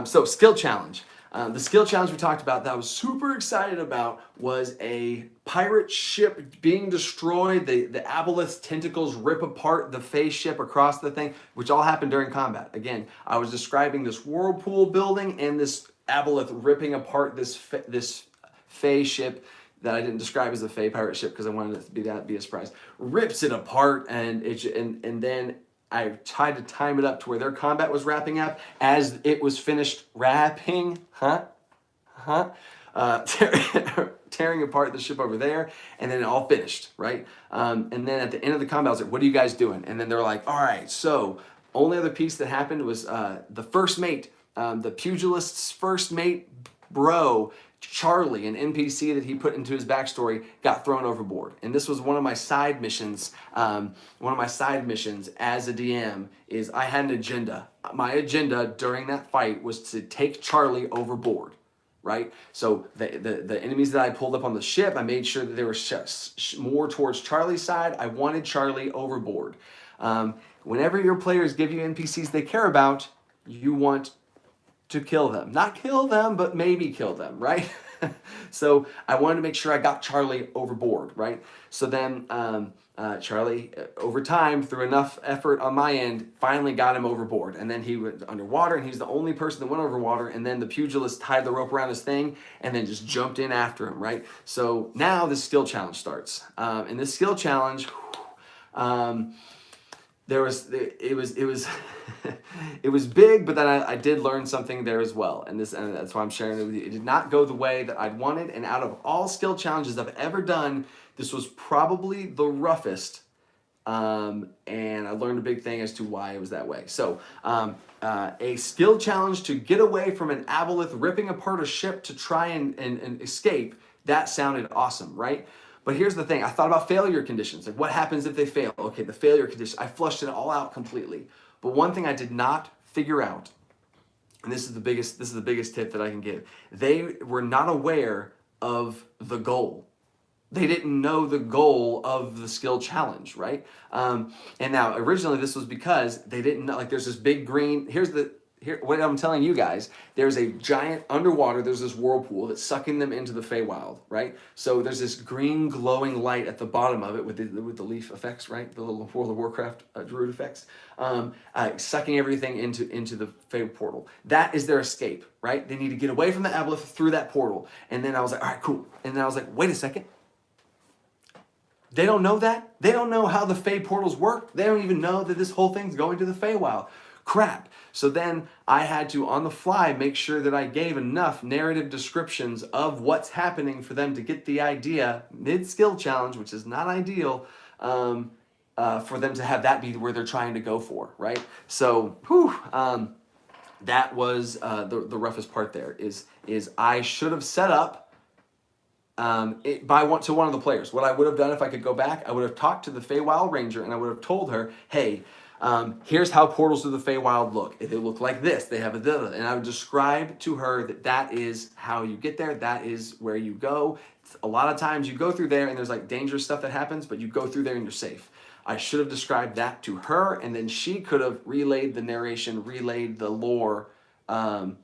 So skill challenge. The skill challenge we talked about that I was super excited about was a pirate ship being destroyed. The aboleth tentacles rip apart the Fey ship across the thing, which all happened during combat. Again, I was describing this whirlpool building and this aboleth ripping apart this Fey ship that I didn't describe as a Fey pirate ship because I wanted it to be a surprise. Rips it apart, and then I tried to time it up to where their combat was wrapping up as it was finished wrapping, tearing apart the ship over there, and then it all finished, right? And then at the end of the combat, I was like, what are you guys doing? And then they're like, all right, so only other piece that happened was the first mate, the pugilist's first mate, bro, Charlie, an NPC that he put into his backstory, got thrown overboard. And this was one of my side missions. One of my side missions as a DM is I had an agenda. My agenda during that fight was to take Charlie overboard. right? So the enemies that I pulled up on the ship, I made sure that they were more towards Charlie's side. I wanted Charlie overboard. Whenever your players give you NPCs they care about, you want to kill them. Not kill them, but maybe kill them, right? So I wanted to make sure I got Charlie overboard, right? So then Charlie, over time, through enough effort on my end, finally got him overboard. And then he went underwater, and he's the only person that went over water. And then the pugilist tied the rope around his thing and then just jumped in after him, right? So now the skill challenge starts. And this skill challenge, it was it was big, but then I did learn something there as well, and that's why I'm sharing it with you. It did not go the way that I'd wanted, and out of all skill challenges I've ever done, this was probably the roughest, and I learned a big thing as to why it was that way. So a skill challenge to get away from an aboleth ripping apart a ship to try and escape, that sounded awesome, right? But here's the thing, I thought about failure conditions. Like, what happens if they fail? Okay, the failure condition, I flushed it all out completely. But one thing I did not figure out, and this is the biggest tip that I can give. They were not aware of the goal. They didn't know the goal of the skill challenge, right? And now, originally this was because they didn't know, like, there's this big green, here, what I'm telling you guys, there's a giant underwater, there's this whirlpool that's sucking them into the Feywild, right? So there's this green glowing light at the bottom of it with the leaf effects, right? The little World of Warcraft druid effects, sucking everything into the Fey portal. That is their escape, right? They need to get away from the aboleth through that portal. And then I was like, all right, cool. And then I was like, wait a second. They don't know that? They don't know how the Fey portals work? They don't even know that this whole thing's going to the Feywild. Crap. So then I had to, on the fly, make sure that I gave enough narrative descriptions of what's happening for them to get the idea, mid-skill challenge, which is not ideal, for them to have that be where they're trying to go for, right? So, that was the roughest part there, is I should have set up to one of the players. What I would have done if I could go back, I would have talked to the Feywild Ranger and I would have told her, hey, here's how portals to the Feywild look. If they look like this, they have a and I would describe to her that is how you get there. That is where you go. A lot of times you go through there and there's like dangerous stuff that happens, but you go through there and you're safe. I should have described that to her, and then she could have relayed the narration, relayed the lore, to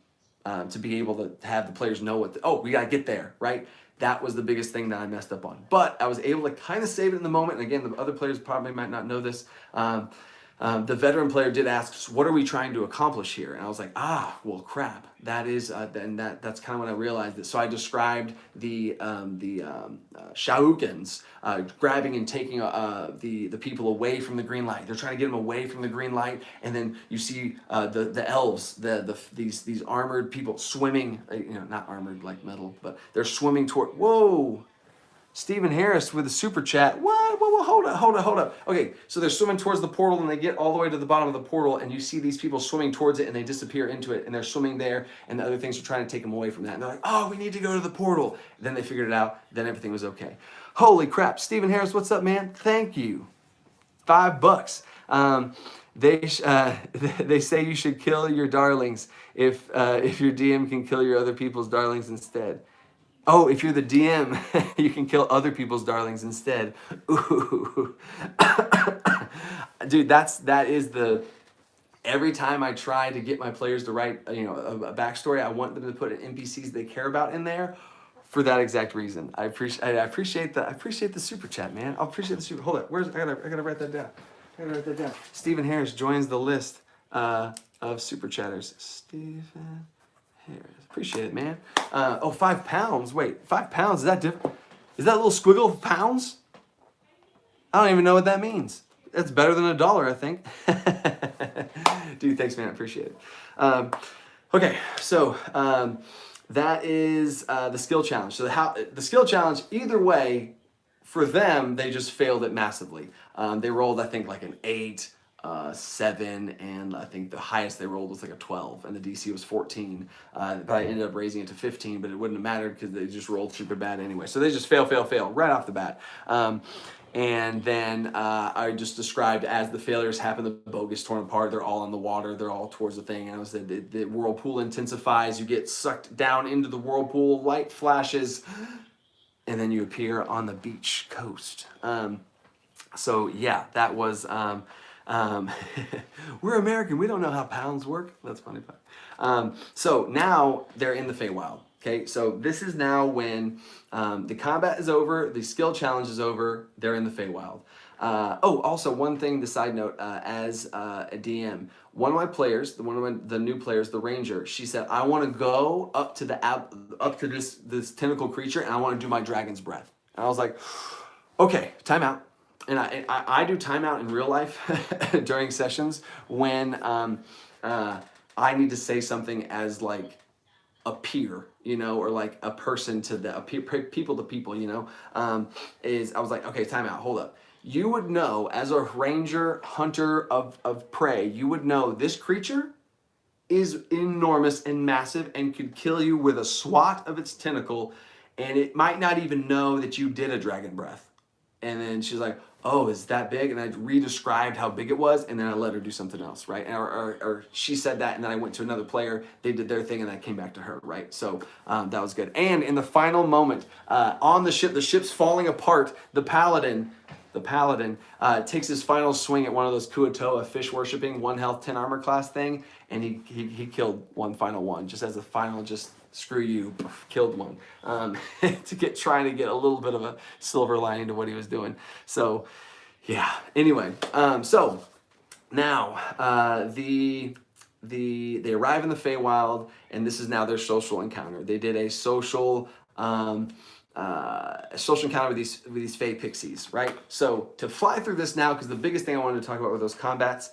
be able to have the players know we gotta get there, right? That was the biggest thing that I messed up on. But I was able to kind of save it in the moment. And again, the other players probably might not know this. The veteran player did ask, what are we trying to accomplish here? And I was like, well, crap. That is, that's kind of when I realized it. So I described the Shaukans grabbing and taking the people away from the green light. They're trying to get them away from the green light. And then you see the elves, these armored people swimming, not armored like metal, but they're swimming toward, whoa. Stephen Harris with a super chat. What? Whoa, hold up. Okay, so they're swimming towards the portal and they get all the way to the bottom of the portal and you see these people swimming towards it and they disappear into it and they're swimming there and the other things are trying to take them away from that. And they're like, we need to go to the portal. And then they figured it out. Then everything was okay. Holy crap. Stephen Harris, what's up, man? Thank you. $5. They say you should kill your darlings if your DM can kill your other people's darlings instead. Oh, if you're the DM, you can kill other people's darlings instead. Ooh. Dude, that is every time I try to get my players to write, a backstory, I want them to put NPCs they care about in there for that exact reason. I appreciate the super chat, man. I appreciate the super. Hold up. I gotta write that down. Stephen Harris joins the list of super chatters. Stephen Harris. Appreciate it, man. £5. Wait, £5? Is that different? Is that a little squiggle of pounds? I don't even know what that means. That's better than $1, I think. Dude, thanks, man. I appreciate it. Okay, so that is the skill challenge. So the skill challenge, either way, for them, they just failed it massively. They rolled, I think, like an 8. 7, and I think the highest they rolled was like a 12, and the DC was 14. But I ended up raising it to 15, but it wouldn't have mattered because they just rolled super bad anyway. So they just fail right off the bat. And then I just described as the failures happen, the boat gets torn apart. They're all in the water. They're all towards the thing. And I was said the whirlpool intensifies. You get sucked down into the whirlpool. Light flashes, and then you appear on the beach coast. So yeah, that was. We're American. We don't know how pounds work. That's funny. So now they're in the Feywild. Okay, so this is now when the combat is over, the skill challenge is over, they're in the Feywild. Also one thing, the side note, as a DM, one of my players, the new players, the ranger, she said, I want to go up to this tentacle creature and I want to do my dragon's breath. And I was like, okay, time out. And I do timeout in real life during sessions when I need to say something as like a peer, or like a person to the people to people, I was like, okay, time out, hold up. You would know as a ranger hunter of prey, you would know this creature is enormous and massive and could kill you with a swat of its tentacle, and it might not even know that you did a dragon breath. And then she's like, oh, is that big? And I re-described how big it was, and then I let her do something else, right? Or she said that, and then I went to another player, they did their thing, and I came back to her, right? So that was good. And in the final moment, on the ship's falling apart, the paladin takes his final swing at one of those Kuatoa fish worshipping 1 health 10 armor class thing, and he killed one final one, just as a final, just screw you, killed one, trying to get a little bit of a silver lining to what he was doing. So yeah, anyway, so now they arrive in the Feywild, and this is now their social encounter. They did a social encounter with these Fey pixies, right? So to fly through this now, because the biggest thing I wanted to talk about were those combats,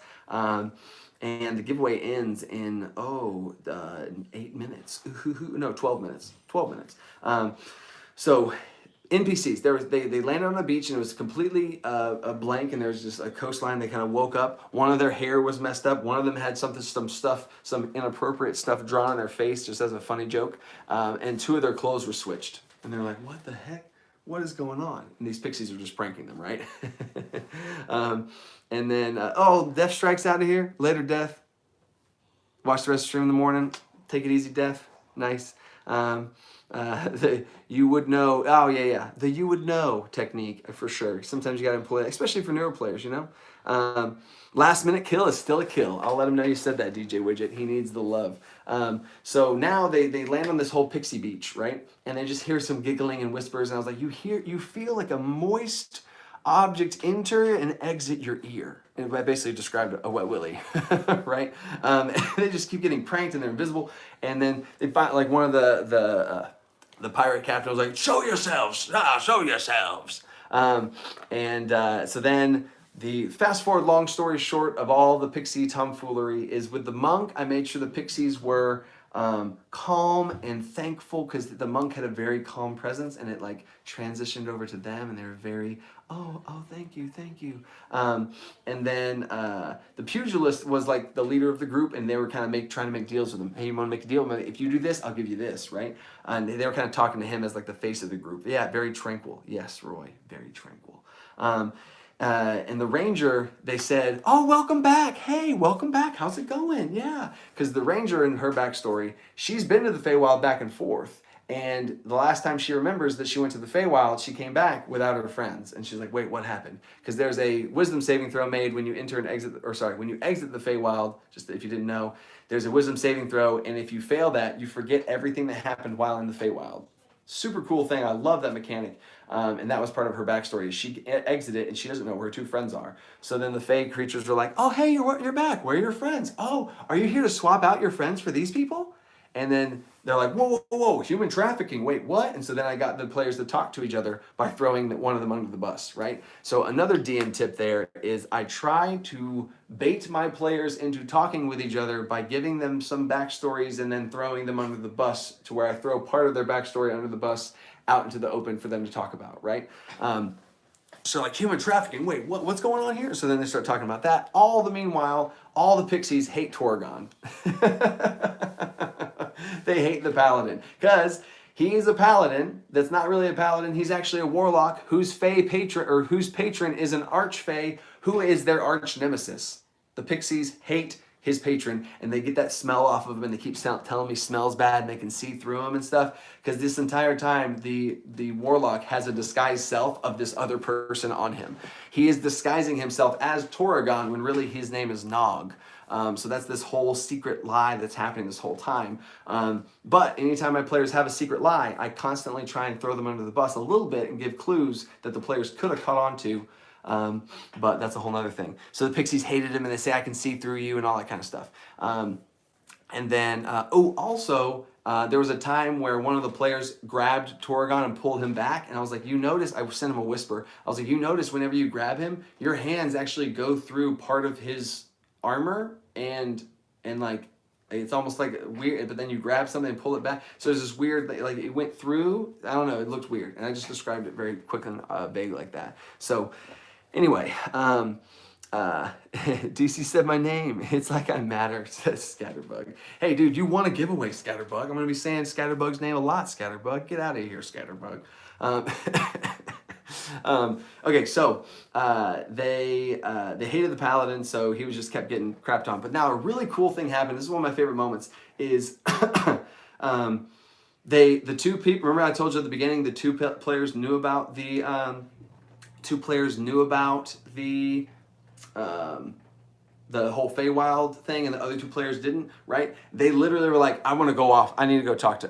and the giveaway ends in 8 minutes. No, 12 minutes. 12 minutes. So NPCs, they landed on a beach and it was completely a blank, and there was just a coastline. They kind of woke up. One of their hair was messed up. One of them had some inappropriate stuff drawn on their face, just as a funny joke. And 2 of their clothes were switched. And they're like, what the heck? What is going on? And these pixies are just pranking them, right? And then, Death strikes out of here. Later, Death. Watch the rest of the stream in the morning. Take it easy, Death. Nice. You would know. Oh, yeah. The you would know technique, for sure. Sometimes you got to employ it, especially for newer players, Last minute kill is still a kill. I'll let him know you said that, DJ Widget. He needs the love. So now they land on this whole pixie beach, right? And they just hear some giggling and whispers. And I was like, you feel like a moist object enter and exit your ear. And I basically described a wet willy, right? And they just keep getting pranked and they're invisible. And then they find like one of the pirate captain was like, show yourselves, show yourselves. So then the fast forward, long story short of all the pixie tomfoolery is with the monk, I made sure the pixies were calm and thankful, because the monk had a very calm presence, and it like transitioned over to them, and they were very, thank you. And then the pugilist was like the leader of the group, and they were kind of trying to make deals with him. Hey, you want to make a deal? If you do this, I'll give you this, right? And they were kind of talking to him as like the face of the group. Yeah, very tranquil. Yes, Roy, very tranquil. And the ranger, they said, welcome back. Hey, welcome back. How's it going? Yeah. Because the ranger, in her backstory, she's been to the Feywild back and forth. And the last time she remembers that she went to the Feywild, she came back without her friends. And she's like, wait, what happened? Because there's a wisdom saving throw made when you when you exit the Feywild, just if you didn't know, there's a wisdom saving throw. And if you fail that, you forget everything that happened while in the Feywild. Super cool thing. I love that mechanic. And that was part of her backstory. She exited and she doesn't know where her 2 friends are. So then the Fey creatures are like, oh, hey, you're back. Where are your friends? Oh, are you here to swap out your friends for these people? And then they're like, whoa, human trafficking. Wait, what? And so then I got the players to talk to each other by throwing one of them under the bus, right? So another DM tip there is I try to bait my players into talking with each other by giving them some backstories and then throwing them under the bus, to where I throw part of their backstory under the bus out into the open for them to talk about, right? So like human trafficking, wait, what's going on here? So then they start talking about that. All the meanwhile, all the pixies hate Torgon. They hate the paladin because He is a paladin that's not really a paladin. He's actually a warlock whose patron is an archfey who is their arch nemesis. The pixies hate his patron, and they get that smell off of him, and they keep telling me smells bad, and they can see through him and stuff. Because this entire time, the warlock has a disguised self of this other person on him. He is disguising himself as Torrigon when really his name is Nog. So that's this whole secret lie that's happening this whole time. But anytime my players have a secret lie, I constantly try and throw them under the bus a little bit and give clues that the players could have caught on to. But that's a whole other thing. So the pixies hated him, and they say, I can see through you, and all that kind of stuff. And then, there was a time where one of the players grabbed Torrigon and pulled him back, and I was like, you notice, I sent him a whisper, I was like, you notice whenever you grab him, your hands actually go through part of his armor, and like, it's almost like weird, but then you grab something and pull it back. So there's this weird, like it went through, I don't know, it looked weird. And I just described it very quick and vague like that. So anyway, DC said my name. It's like I matter, says Scatterbug. Hey dude, you want a giveaway, Scatterbug? I'm gonna be saying Scatterbug's name a lot, Scatterbug. Get out of here, Scatterbug. Okay, so they hated the paladin, so he was just kept getting crapped on. But now a really cool thing happened. This is one of my favorite moments. Is the two people? Remember I told you at the beginning the two players knew about the whole Feywild thing, and the other two players didn't, right? They literally were like, I want to go off. I need to go talk to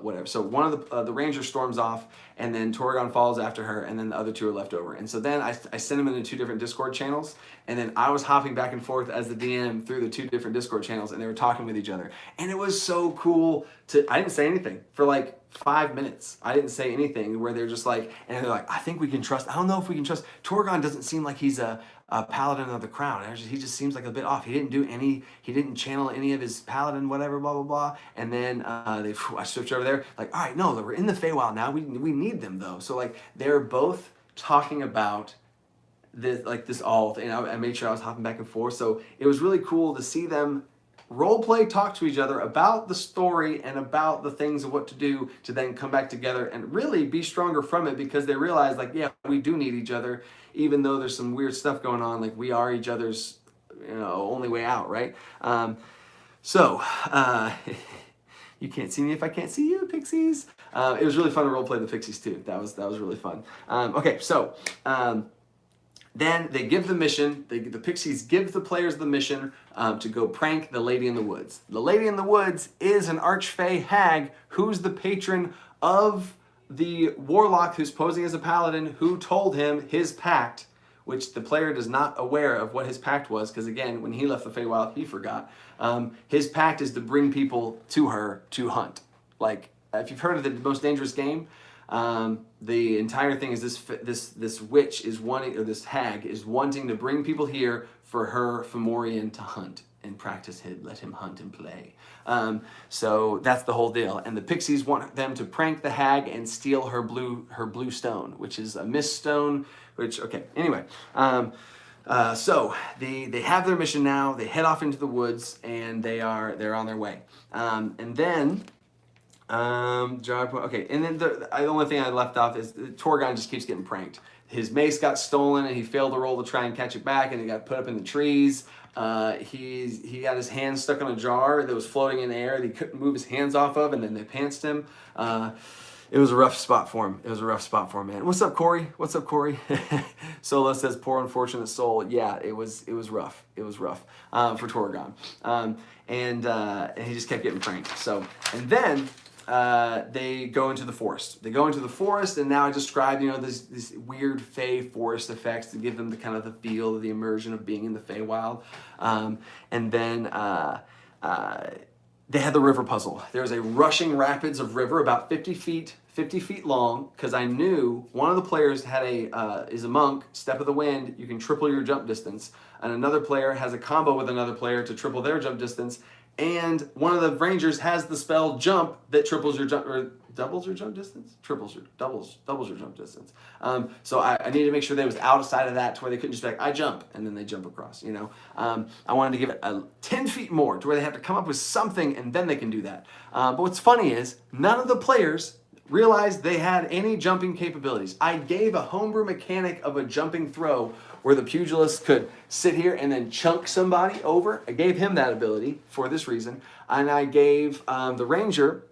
whatever. So one of the ranger storms off, and then Torrigon follows after her, and then the other two are left over. And so then I sent them into two different Discord channels, and then I was hopping back and forth as the DM through the two different Discord channels, and they were talking with each other. And it was so cool I didn't say anything for like 5 minutes. I didn't say anything where they're just like, and they're like, I think we can trust, I don't know if we can trust, Torrigon doesn't seem like he's a paladin of the crown. He just seems like a bit off. He didn't channel any of his paladin, whatever, blah, blah, blah. And then I switched over there, like, all right, no, we're in the Feywild now. We need them though. So like, they're both talking about this all thing. I made sure I was hopping back and forth. So it was really cool to see them role play, talk to each other about the story and about the things of what to do to then come back together and really be stronger from it, because they realize like, yeah, we do need each other, even though there's some weird stuff going on. Like we are each other's, only way out, right? You can't see me if I can't see you, pixies. It was really fun to role play the pixies too. That was really fun. Then they give the mission, the pixies give the players the mission to go prank the Lady in the Woods. The Lady in the Woods is an archfey hag who's the patron of the warlock who's posing as a paladin, who told him his pact, which the player is not aware of what his pact was, because again, when he left the Feywild, he forgot. His pact is to bring people to her to hunt. Like, if you've heard of the Most Dangerous Game, the entire thing is this witch is wanting, or this hag is wanting to bring people here for her Fomorian to hunt and practice let him hunt and play. So that's the whole deal. And the pixies want them to prank the hag and steal her blue stone, which is a mist stone. Anyway. So they have their mission now. They head off into the woods, and they're on their way. And then. The only thing I left off is Torrigon just keeps getting pranked. His mace got stolen, and he failed to roll to try and catch it back, and it got put up in the trees. He got his hands stuck on a jar that was floating in the air that he couldn't move his hands off of, and then they pantsed him. It was a rough spot for him. Man. What's up, Corey? Solo says, poor unfortunate soul. Yeah, it was rough. It was rough for Torrigon. And he just kept getting pranked. So, and then they go into the forest. And now I described, these weird Fey forest effects to give them the kind of the feel of the immersion of being in the Feywild. And then they had the river puzzle. There's a rushing rapids of river about 50 feet long, because I knew one of the players is a monk, Step of the Wind. You can triple your jump distance. And another player has a combo with another player to triple their jump distance. and one of the rangers has the spell jump that triples your jump, or doubles your jump distance? Doubles your jump distance. So I needed to make sure they was outside of that to where they couldn't just be like, I jump, and then they jump across, you know. I wanted to give it 10 feet more to where they have to come up with something and then they can do that. But what's funny is none of the players realized they had any jumping capabilities. I gave a homebrew mechanic of a jumping throw where the pugilist could sit here and then chunk somebody over. I gave him that ability for this reason. And I gave the ranger,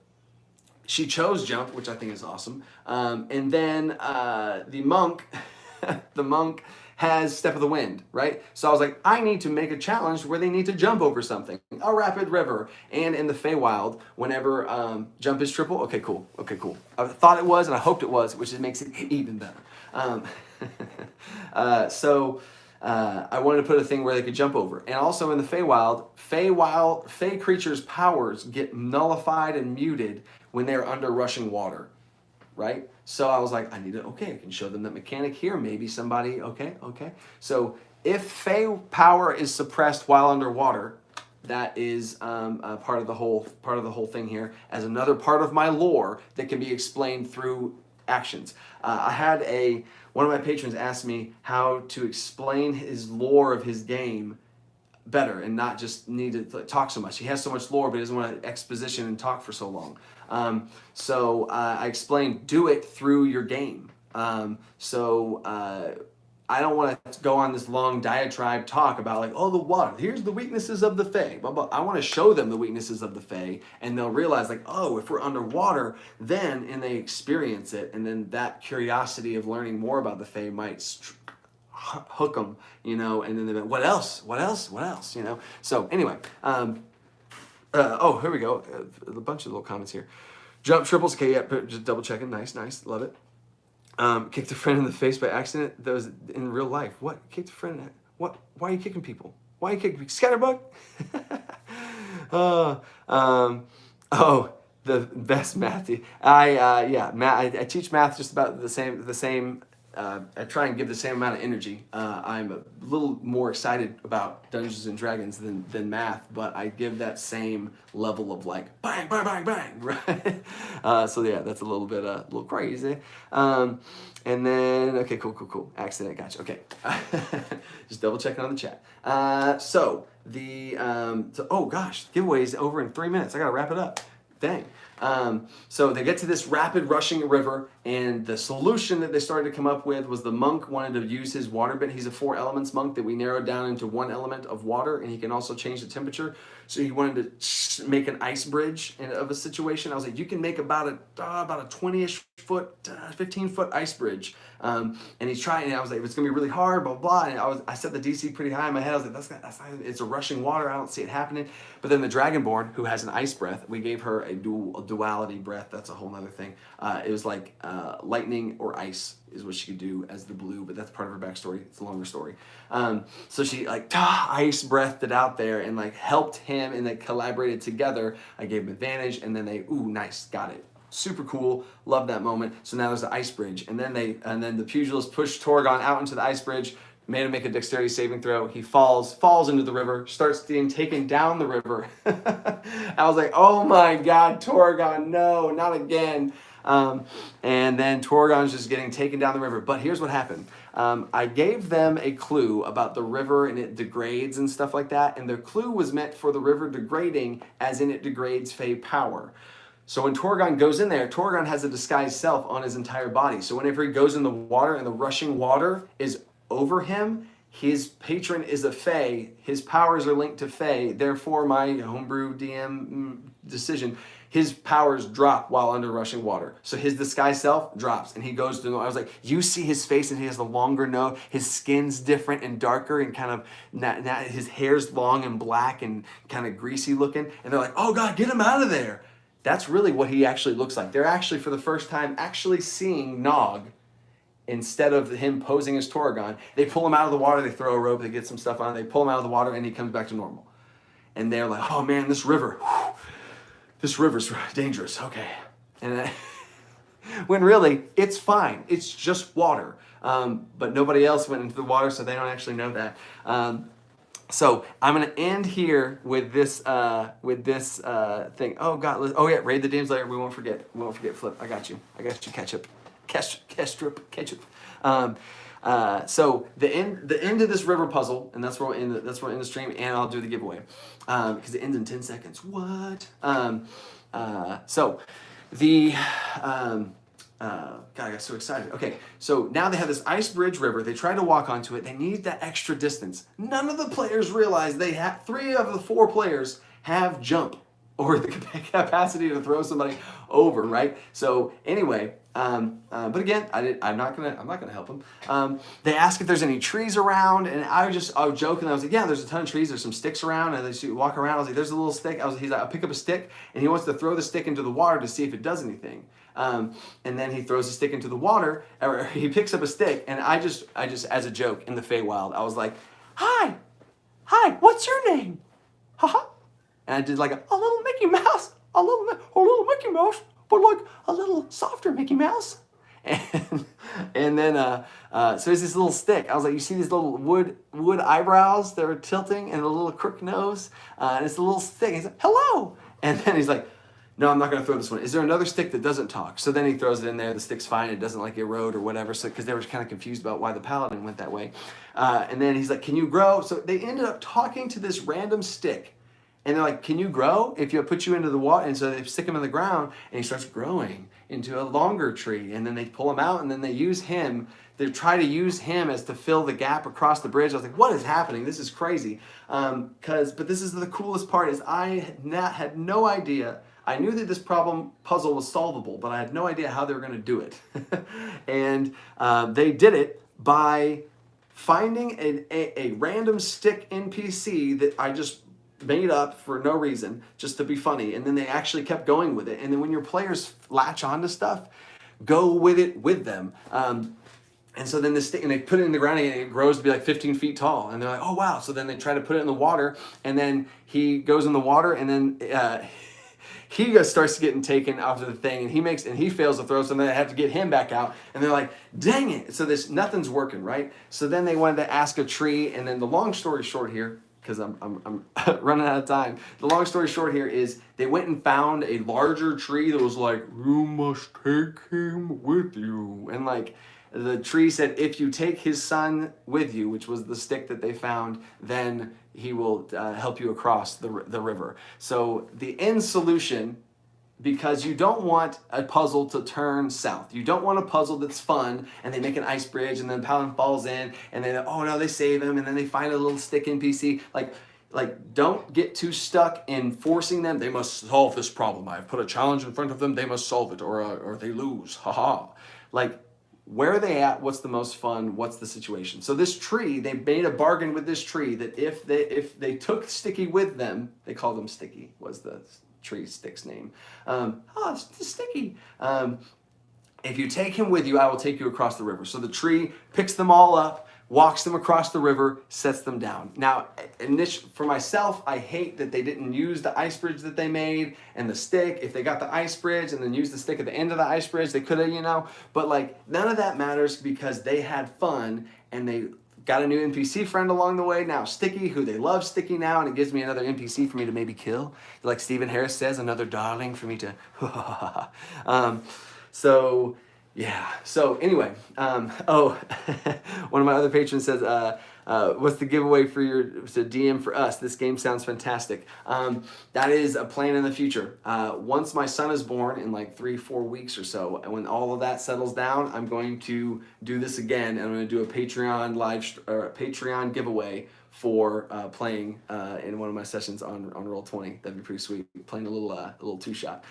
she chose jump, which I think is awesome. And then the monk, the monk has step of the wind, right? So I was like, I need to make a challenge where they need to jump over something, a rapid river. And in the Feywild, whenever jump is triple, okay, cool. I thought it was, and I hoped it was, which makes it even better. So I wanted to put a thing where they could jump over. And also in the Feywild, Fey creatures' powers get nullified and muted when they're under rushing water, right? So I was like, I can show them that mechanic here. Maybe somebody, okay. So if Fey power is suppressed while underwater, that is part of the whole thing here as another part of my lore that can be explained through actions. I had one of my patrons ask me how to explain his lore of his game better and not just need to talk so much. He has so much lore, but he doesn't want to exposition and talk for so long. So I explained, do it through your game. I don't want to go on this long diatribe talk about like, oh, the water, here's the weaknesses of the Fae. But I want to show them the weaknesses of the Fae, and they'll realize like, oh, if we're underwater, and they experience it, and then that curiosity of learning more about the Fae might hook them, you know, and then they're like, what else, you know? So anyway, here we go. A bunch of little comments here. Jump triples, okay, yeah, just double checking, nice, love it. Kicked a friend in the face by accident. That was in real life. What? Kicked a friend? What? Why are you kicking people? Why are you kicking people? Scatterbug? The best math. I teach math just about the same. I try and give the same amount of energy. I'm a little more excited about Dungeons and Dragons than math, but I give that same level of like bang, right? So yeah, that's a little crazy. And then okay, cool. Accident, gotcha. Okay, just double checking on the chat. Oh gosh, giveaway's over in 3 minutes. I gotta wrap it up. Dang. So they get to this rapid rushing river, and the solution that they started to come up with was the monk wanted to use his water bend. He's a 4 elements monk that we narrowed down into 1 element of water, and he can also change the temperature. So he wanted to make an ice bridge of a situation. I was like, you can make about a 20-ish foot, 15-foot ice bridge. And he's trying, and I was like, it's gonna be really hard, blah blah. And I set the DC pretty high in my head. I was like, that's not, it's a rushing water. I don't see it happening. But then the Dragonborn, who has an ice breath, we gave her a duality breath. That's a whole other thing. It was like lightning or ice is what she could do as the blue, but that's part of her backstory. It's a longer story. So she like ice breathed it out there and like helped him, and they collaborated together. I gave him advantage, and then they nice, got it. Super cool, love that moment. So now there's the ice bridge, and then the pugilist pushed Torgon out into the ice bridge, made him make a dexterity saving throw. He falls into the river, starts being taken down the river. I was like, oh my God, Torgon, no, not again. And then Torgon's just getting taken down the river. But here's what happened. I gave them a clue about the river, and it degrades and stuff like that. And the clue was meant for the river degrading, as in it degrades Fey power. So when Torgon goes in there, Torgon has a disguised self on his entire body. So whenever he goes in the water and the rushing water is over him, his patron is a Fey. His powers are linked to Fey. Therefore, my homebrew DM decision, his powers drop while under rushing water. So his disguised self drops, and he goes to, I was like, you see his face, and he has the longer nose. His skin's different and darker, and kind of, now his hair's long and black and kind of greasy looking. And they're like, oh God, get him out of there. That's really what he actually looks like. They're actually, for the first time, actually seeing Nog instead of him posing as Torgon. They pull him out of the water, they throw a rope, they get some stuff on, they pull him out of the water, and he comes back to normal. And they're like, oh man, this river's dangerous, okay. And when really, it's fine. It's just water. But nobody else went into the water, so they don't actually know that. So I'm gonna end here with this thing. Oh God! Oh yeah, raid the DMs later. We won't forget. We won't forget. Flip. I got you. I got you. Ketchup. Um, so the end of this river puzzle, and that's where we'll end. That's where we'll end the stream, and I'll do the giveaway because it ends in 10 seconds. What? So the God, I got so excited. Okay, so now they have this ice bridge river. They try to walk onto it. They need that extra distance. None of the players realize they have 3 of the 4 players have jump or the capacity to throw somebody over, right? So anyway, but again, I'm not gonna help them. They ask if there's any trees around, and I was joking. I was like, yeah, there's a ton of trees. There's some sticks around, and they walk around. I was like, there's a little stick. He's like, I'll pick up a stick, and he wants to throw the stick into the water to see if it does anything. And then he throws a stick into the water, or he picks up a stick, and I just as a joke in the Feywild, I was like, hi, what's your name? Haha. And I did like a little Mickey Mouse, a little Mickey Mouse, but like a little softer Mickey Mouse. And then so there's this little stick. I was like, you see these little wood eyebrows that are tilting and the little crook nose, and it's a little stick. He's like, hello, and then he's like, no, I'm not going to throw this one. Is there another stick that doesn't talk? So then he throws it in there. The stick's fine. It doesn't like erode or whatever. So because they were kind of confused about why the paladin went that way. And then he's like, can you grow? So they ended up talking to this random stick. And they're like, can you grow if you put you into the water? And so they stick him in the ground, and he starts growing into a longer tree. And then they pull him out, and then they use him. They try to use him as to fill the gap across the bridge. I was like, what is happening? This is crazy. But this is the coolest part is I had no idea. I knew that this puzzle was solvable, but I had no idea how they were going to do it. And they did it by finding a random stick NPC that I just made up for no reason, just to be funny. And then they actually kept going with it. And then when your players latch onto stuff, go with it with them. And so then the stick, and they put it in the ground, and it grows to be like 15 feet tall. And they're like, oh, wow. So then they try to put it in the water, and then he goes in the water, and then he starts getting taken out of the thing, and he fails to throw, so then they have to get him back out. And they're like, dang it. So nothing's working, right? So then they wanted to ask a tree, and then the long story short here, because I'm running out of time. The long story short here is they went and found a larger tree that was like, you must take him with you. And like the tree said, if you take his son with you, which was the stick that they found, then he will help you across the river. So the end solution, because you don't want a puzzle to turn south. You don't want a puzzle that's fun and they make an ice bridge and then Paladin falls in and then, oh no, they save him and then they find a little stick NPC. Like don't get too stuck in forcing them. They must solve this problem. I've put a challenge in front of them. They must solve it or they lose. Haha. Like, where are they at? What's the most fun? What's the situation? So this tree, they made a bargain with this tree that if they took Sticky with them, they called him Sticky, was the tree stick's name. It's Sticky. If you take him with you, I will take you across the river. So the tree picks them all up, walks them across the river, sets them down. Now, for myself, I hate that they didn't use the ice bridge that they made and the stick. If they got the ice bridge and then used the stick at the end of the ice bridge, they could have, but like none of that matters because they had fun and they got a new NPC friend along the way. Now Sticky, who they love Sticky now, and it gives me another NPC for me to maybe kill. Like Stephen Harris says, another darling for me to, so yeah. So anyway, one of my other patrons says, what's the giveaway for to DM for us? This game sounds fantastic. That is a plan in the future. Once my son is born in like 3-4 weeks or so, and when all of that settles down, I'm going to do this again, and I'm going to do a Patreon giveaway for playing in one of my sessions on Roll20. That'd be pretty sweet. Playing a little 2-shot.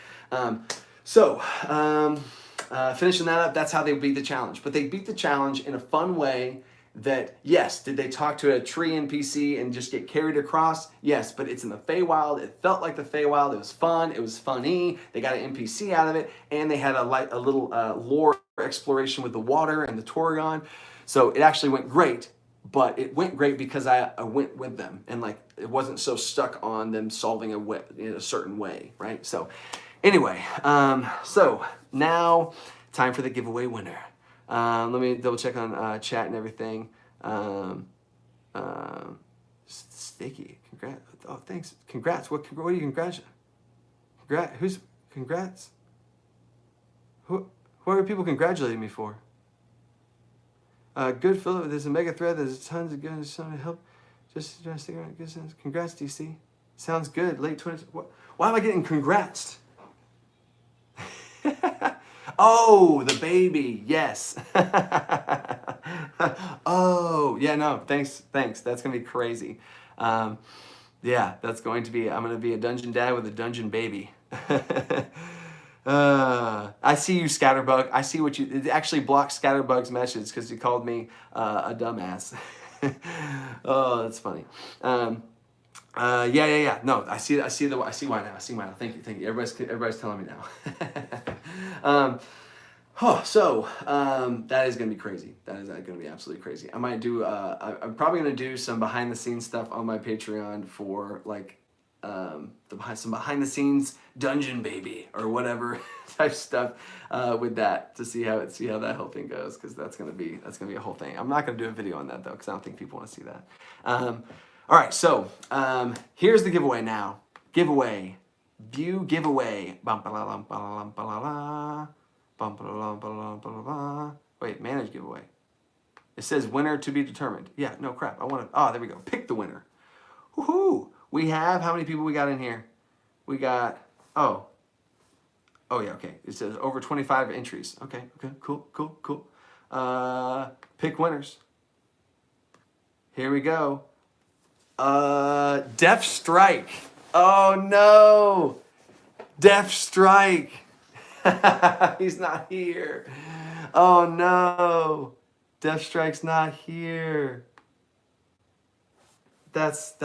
Finishing that up, that's how they beat the challenge. But they beat the challenge in a fun way that, yes, did they talk to a tree NPC and just get carried across? Yes, but it's in the Feywild. It felt like the Feywild. It was fun. It was funny. They got an NPC out of it, and they had a little lore exploration with the water and the Torgon. So it actually went great, but it went great because I went with them, and like it wasn't so stuck on them solving in a certain way, right? So anyway, so now time for the giveaway winner. Let me double check on chat and everything. Icky. Congrats. Oh, thanks. Congrats. What are you congratulating? Congrats? Who are people congratulating me for? Good, Philip. There's a mega thread. There's tons of good stuff to help. Just stick around. Good sense. Congrats, DC. Sounds good. Late 20s. Why am I getting congrats? Oh, the baby. Yes. Oh, yeah, no. Thanks. That's going to be crazy. Yeah, that's going to be, I'm going to be a dungeon dad with a dungeon baby. I see you, Scatterbug. I see what you, it actually blocked Scatterbug's message because he called me a dumbass. Oh, that's funny. Yeah. No, I see why now. Thank you. Everybody's telling me now. That is gonna be crazy. That is gonna be absolutely crazy. I might do. I'm probably gonna do some behind the scenes stuff on my Patreon for like some behind the scenes dungeon baby or whatever type stuff with that to see how that whole thing goes, because that's gonna be a whole thing. I'm not gonna do a video on that though, because I don't think people want to see that. All right, so here's the giveaway now. View giveaway. Wait, manage giveaway. It says winner to be determined. Yeah, no crap. There we go. Pick the winner. Woohoo! We have, how many people we got in here? We got, oh yeah, okay. It says over 25 entries. Okay, cool. Pick winners. Here we go. Death Strike. Oh no! Death Strike. He's not here. Oh no. Death Strike's not here. That's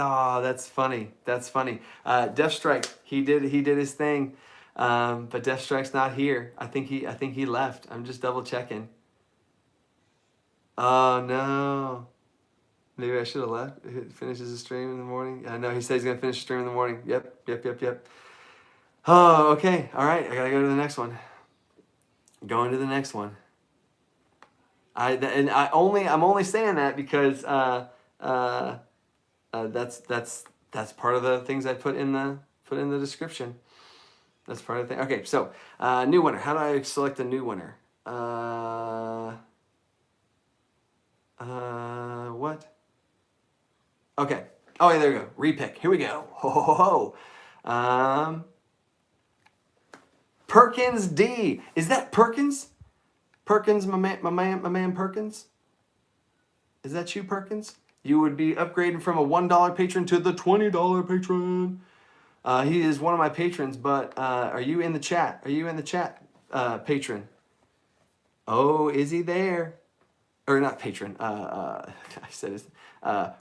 funny. Death Strike, he did his thing. But Death Strike's not here. I think he left. I'm just double checking. Oh no. Maybe I should have left. He finishes his stream in the morning. No, he said he's gonna finish the stream in the morning. Yep. Oh, okay. All right. I gotta go to the next one. Going to the next one. I'm only saying that because that's part of the things I put in the description. That's part of the thing. Okay, so new winner. How do I select a new winner? What? Okay. Oh yeah, there we go. Repick. Here we go. Ho. Perkins D. Is that Perkins? Perkins, my man Perkins? Is that you, Perkins? You would be upgrading from a $1 patron to the $20 patron. He is one of my patrons, but are you in the chat? Patron? Oh, is he there? Or not patron. I said it.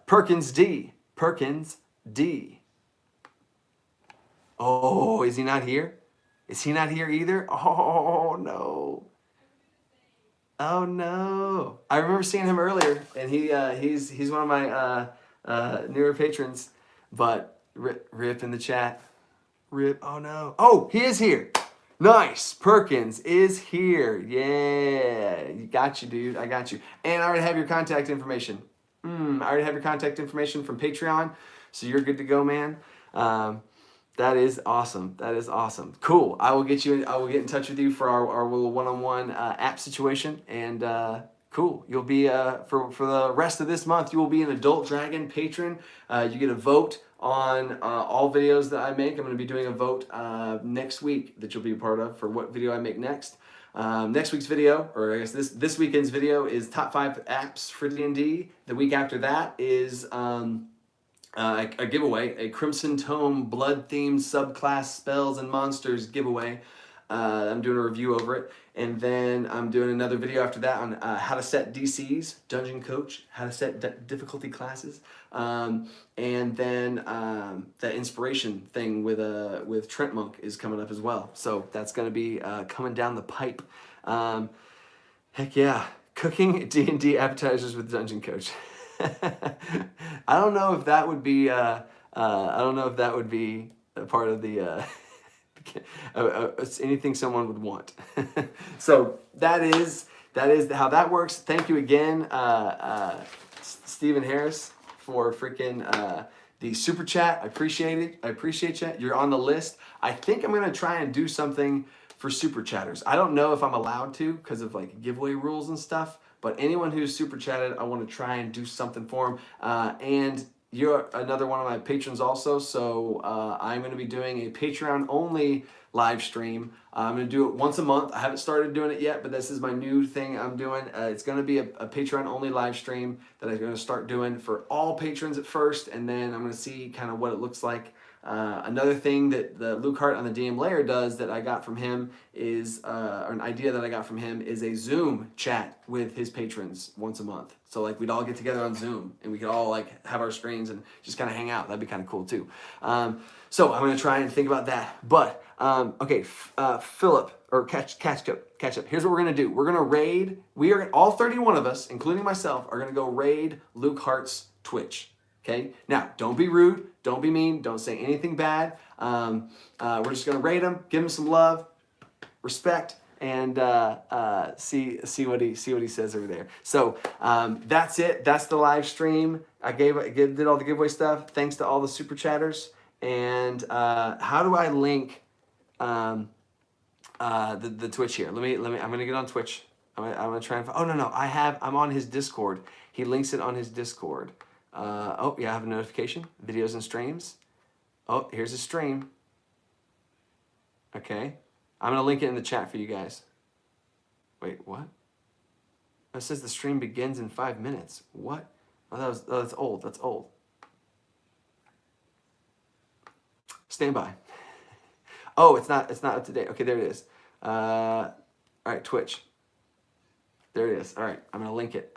Perkins D. Oh, is he not here? Is he not here either? Oh no. Oh no. I remember seeing him earlier, and he's one of my newer patrons, but rip in the chat. Rip. Oh no. Oh, he is here. Nice. Perkins is here. Yeah. You got you, dude. I got you. And I already have your contact information. I already have your contact information from Patreon, so you're good to go, man. That is awesome. Cool. I will get in touch with you for our little one-on-one app situation, and cool. You'll be for the rest of this month. You will be an Adult Dragon patron. You get a vote on all videos that I make. I'm going to be doing a vote next week that you'll be a part of for what video I make next. Next week's video, or I guess this weekend's video, is top 5 apps for D&D. The week after that is a giveaway, a Crimson Tome blood-themed subclass spells and monsters giveaway. I'm doing a review over it. And then I'm doing another video after that on how to set DCs, Dungeon Coach, how to set difficulty classes. And then the inspiration thing with Trent Monk is coming up as well. So that's going to be coming down the pipe. Heck yeah. Cooking D&D appetizers with Dungeon Coach. I don't know if that would be a part of the anything someone would want. So that is how that works. Thank you again, Stephen Harris, for freaking the super chat. I appreciate it. I appreciate you. You're on the list. I think I'm gonna try and do something for super chatters. I don't know if I'm allowed to because of like giveaway rules and stuff. But anyone who's super chatted, I want to try and do something for them. And you're another one of my patrons also. So I'm going to be doing a Patreon only live stream. I'm going to do it once a month. I haven't started doing it yet, but this is my new thing I'm doing. It's going to be a Patreon only live stream that I'm going to start doing for all patrons at first. And then I'm going to see kind of what it looks like. Another thing that the Luke Hart on the DM Layer does that I got from him is, or an idea that I got from him is a Zoom chat with his patrons once a month. So like we'd all get together on Zoom and we could all like have our screens and just kind of hang out. That'd be kind of cool too. So I'm gonna try and think about that. But okay, Philip or catch up. Here's what we're gonna do. We're gonna raid. We are all 31 of us, including myself, are gonna go raid Luke Hart's Twitch. Okay. Now, don't be rude. Don't be mean. Don't say anything bad. We're just gonna raid him, give him some love, respect, and see what he says over there. So that's it. That's the live stream. I did all the giveaway stuff. Thanks to all the super chatters. And how do I link the Twitch here? Let me. I'm gonna get on Twitch. I'm gonna try and. Oh no. I'm on his Discord. He links it on his Discord. Oh, yeah, I have a notification. Videos and streams. Oh, here's a stream. Okay. I'm going to link it in the chat for you guys. Wait, what? It says the stream begins in 5 minutes. What? Oh, that's old. That's old. Stand by. Oh, it's not up to date. Okay, there it is. All right, Twitch. There it is. All right, I'm going to link it.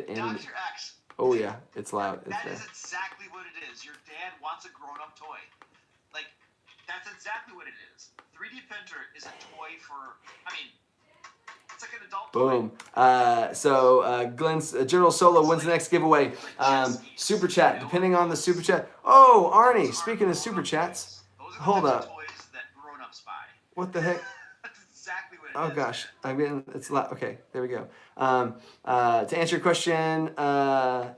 In. Dr. X. Oh yeah, it's loud. That is exactly what it is. Your dad wants a grown-up toy. Like, that's exactly what it is. 3D printer is a toy for, it's like an adult Boom. toy. So Glenn's General Solo wins the next giveaway. Super chat, depending on the super chat. Oh, Arnie, speaking of super chats, hold up. Toys that grown-ups buy. What the heck? That's exactly what it is. Oh gosh, I'm getting it's loud. Okay, there we go. To answer your question,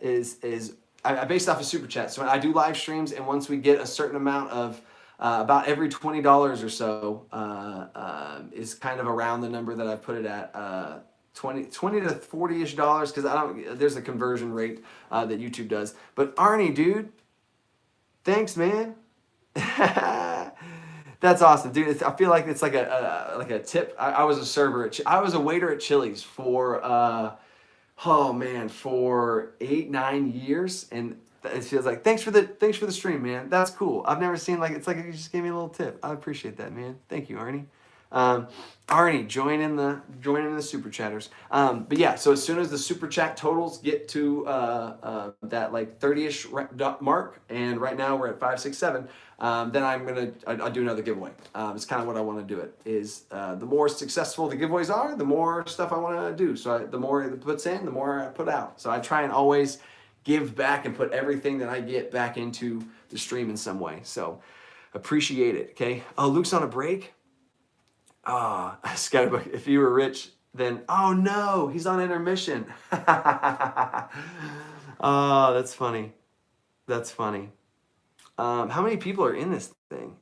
is I based off of super chat. So I do live streams, and once we get a certain amount of about every $20 or so is kind of around the number that I put it at. 20 to $40-ish because there's a conversion rate that YouTube does. But Arnie, dude, thanks, man. That's awesome, dude. I feel like it's like a tip. I was a server I was a waiter at Chili's for for 8-9 years, and it feels like thanks for the stream, man. That's cool. I've never seen it's like you just gave me a little tip. I appreciate that, man. Thank you, Arnie. Arnie, join in the super chatters. But yeah, so as soon as the super chat totals get to that like 30-ish mark, and right now we're at 5, 6, 7, then I'll do another giveaway. It's kind of what I want to do it is the more successful the giveaways are, the more stuff I want to do. So the more it puts in, the more I put out. So I try and always give back and put everything that I get back into the stream in some way. So appreciate it. Okay. Oh, Luke's on a break. Skybook, if you were rich, then, oh no, he's on intermission. Oh, that's funny. That's funny. How many people are in this thing?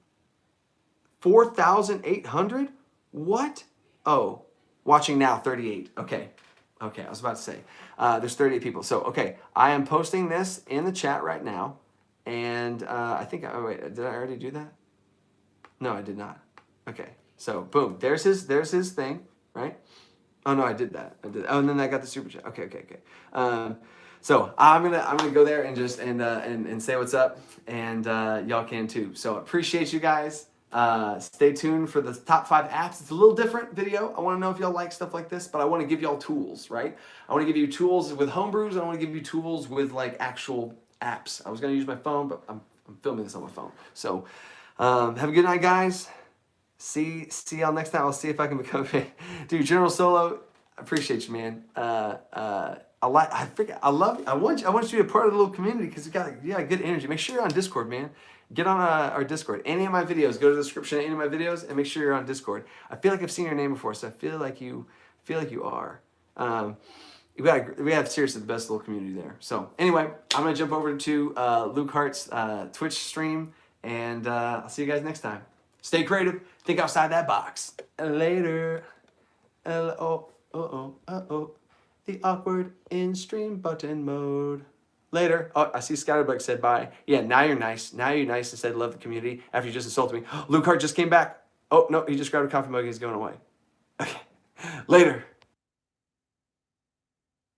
4,800? What? Oh, watching now, 38. Okay, I was about to say. There's 38 people. So, okay, I am posting this in the chat right now. And I think, oh wait, did I already do that? No, I did not. Okay. So boom, there's his thing, right? Oh no, I did that. Oh, and then I got the super chat. Okay. So I'm gonna go there and just and say what's up, and y'all can too. So appreciate you guys. Stay tuned for the top 5 apps. It's a little different video. I want to know if y'all like stuff like this, but I want to give y'all tools, right? I want to give you tools with homebrews. I want to give you tools with like actual apps. I was gonna use my phone, but I'm filming this on my phone. So have a good night, guys. See y'all next time. I'll see if I can become a dude. General Solo, I appreciate you, man. I want you to be a part of the little community because you got good energy. Make sure you're on Discord, man. Get on our Discord. Any of my videos, go to the description of any of my videos and make sure you're on Discord. I feel like I've seen your name before, so I feel like you are. we have seriously the best little community there. So anyway, I'm gonna jump over to Luke Hart's Twitch stream, and I'll see you guys next time. Stay creative. Think outside that box. Later. Oh. The awkward in-stream button mode. Later. Oh, I see Scatterbug said bye. Yeah, now you're nice. Now you're nice and said love the community after you just insulted me. Luke Hart just came back. Oh, no, he just grabbed a coffee mug and he's going away. Okay. Later.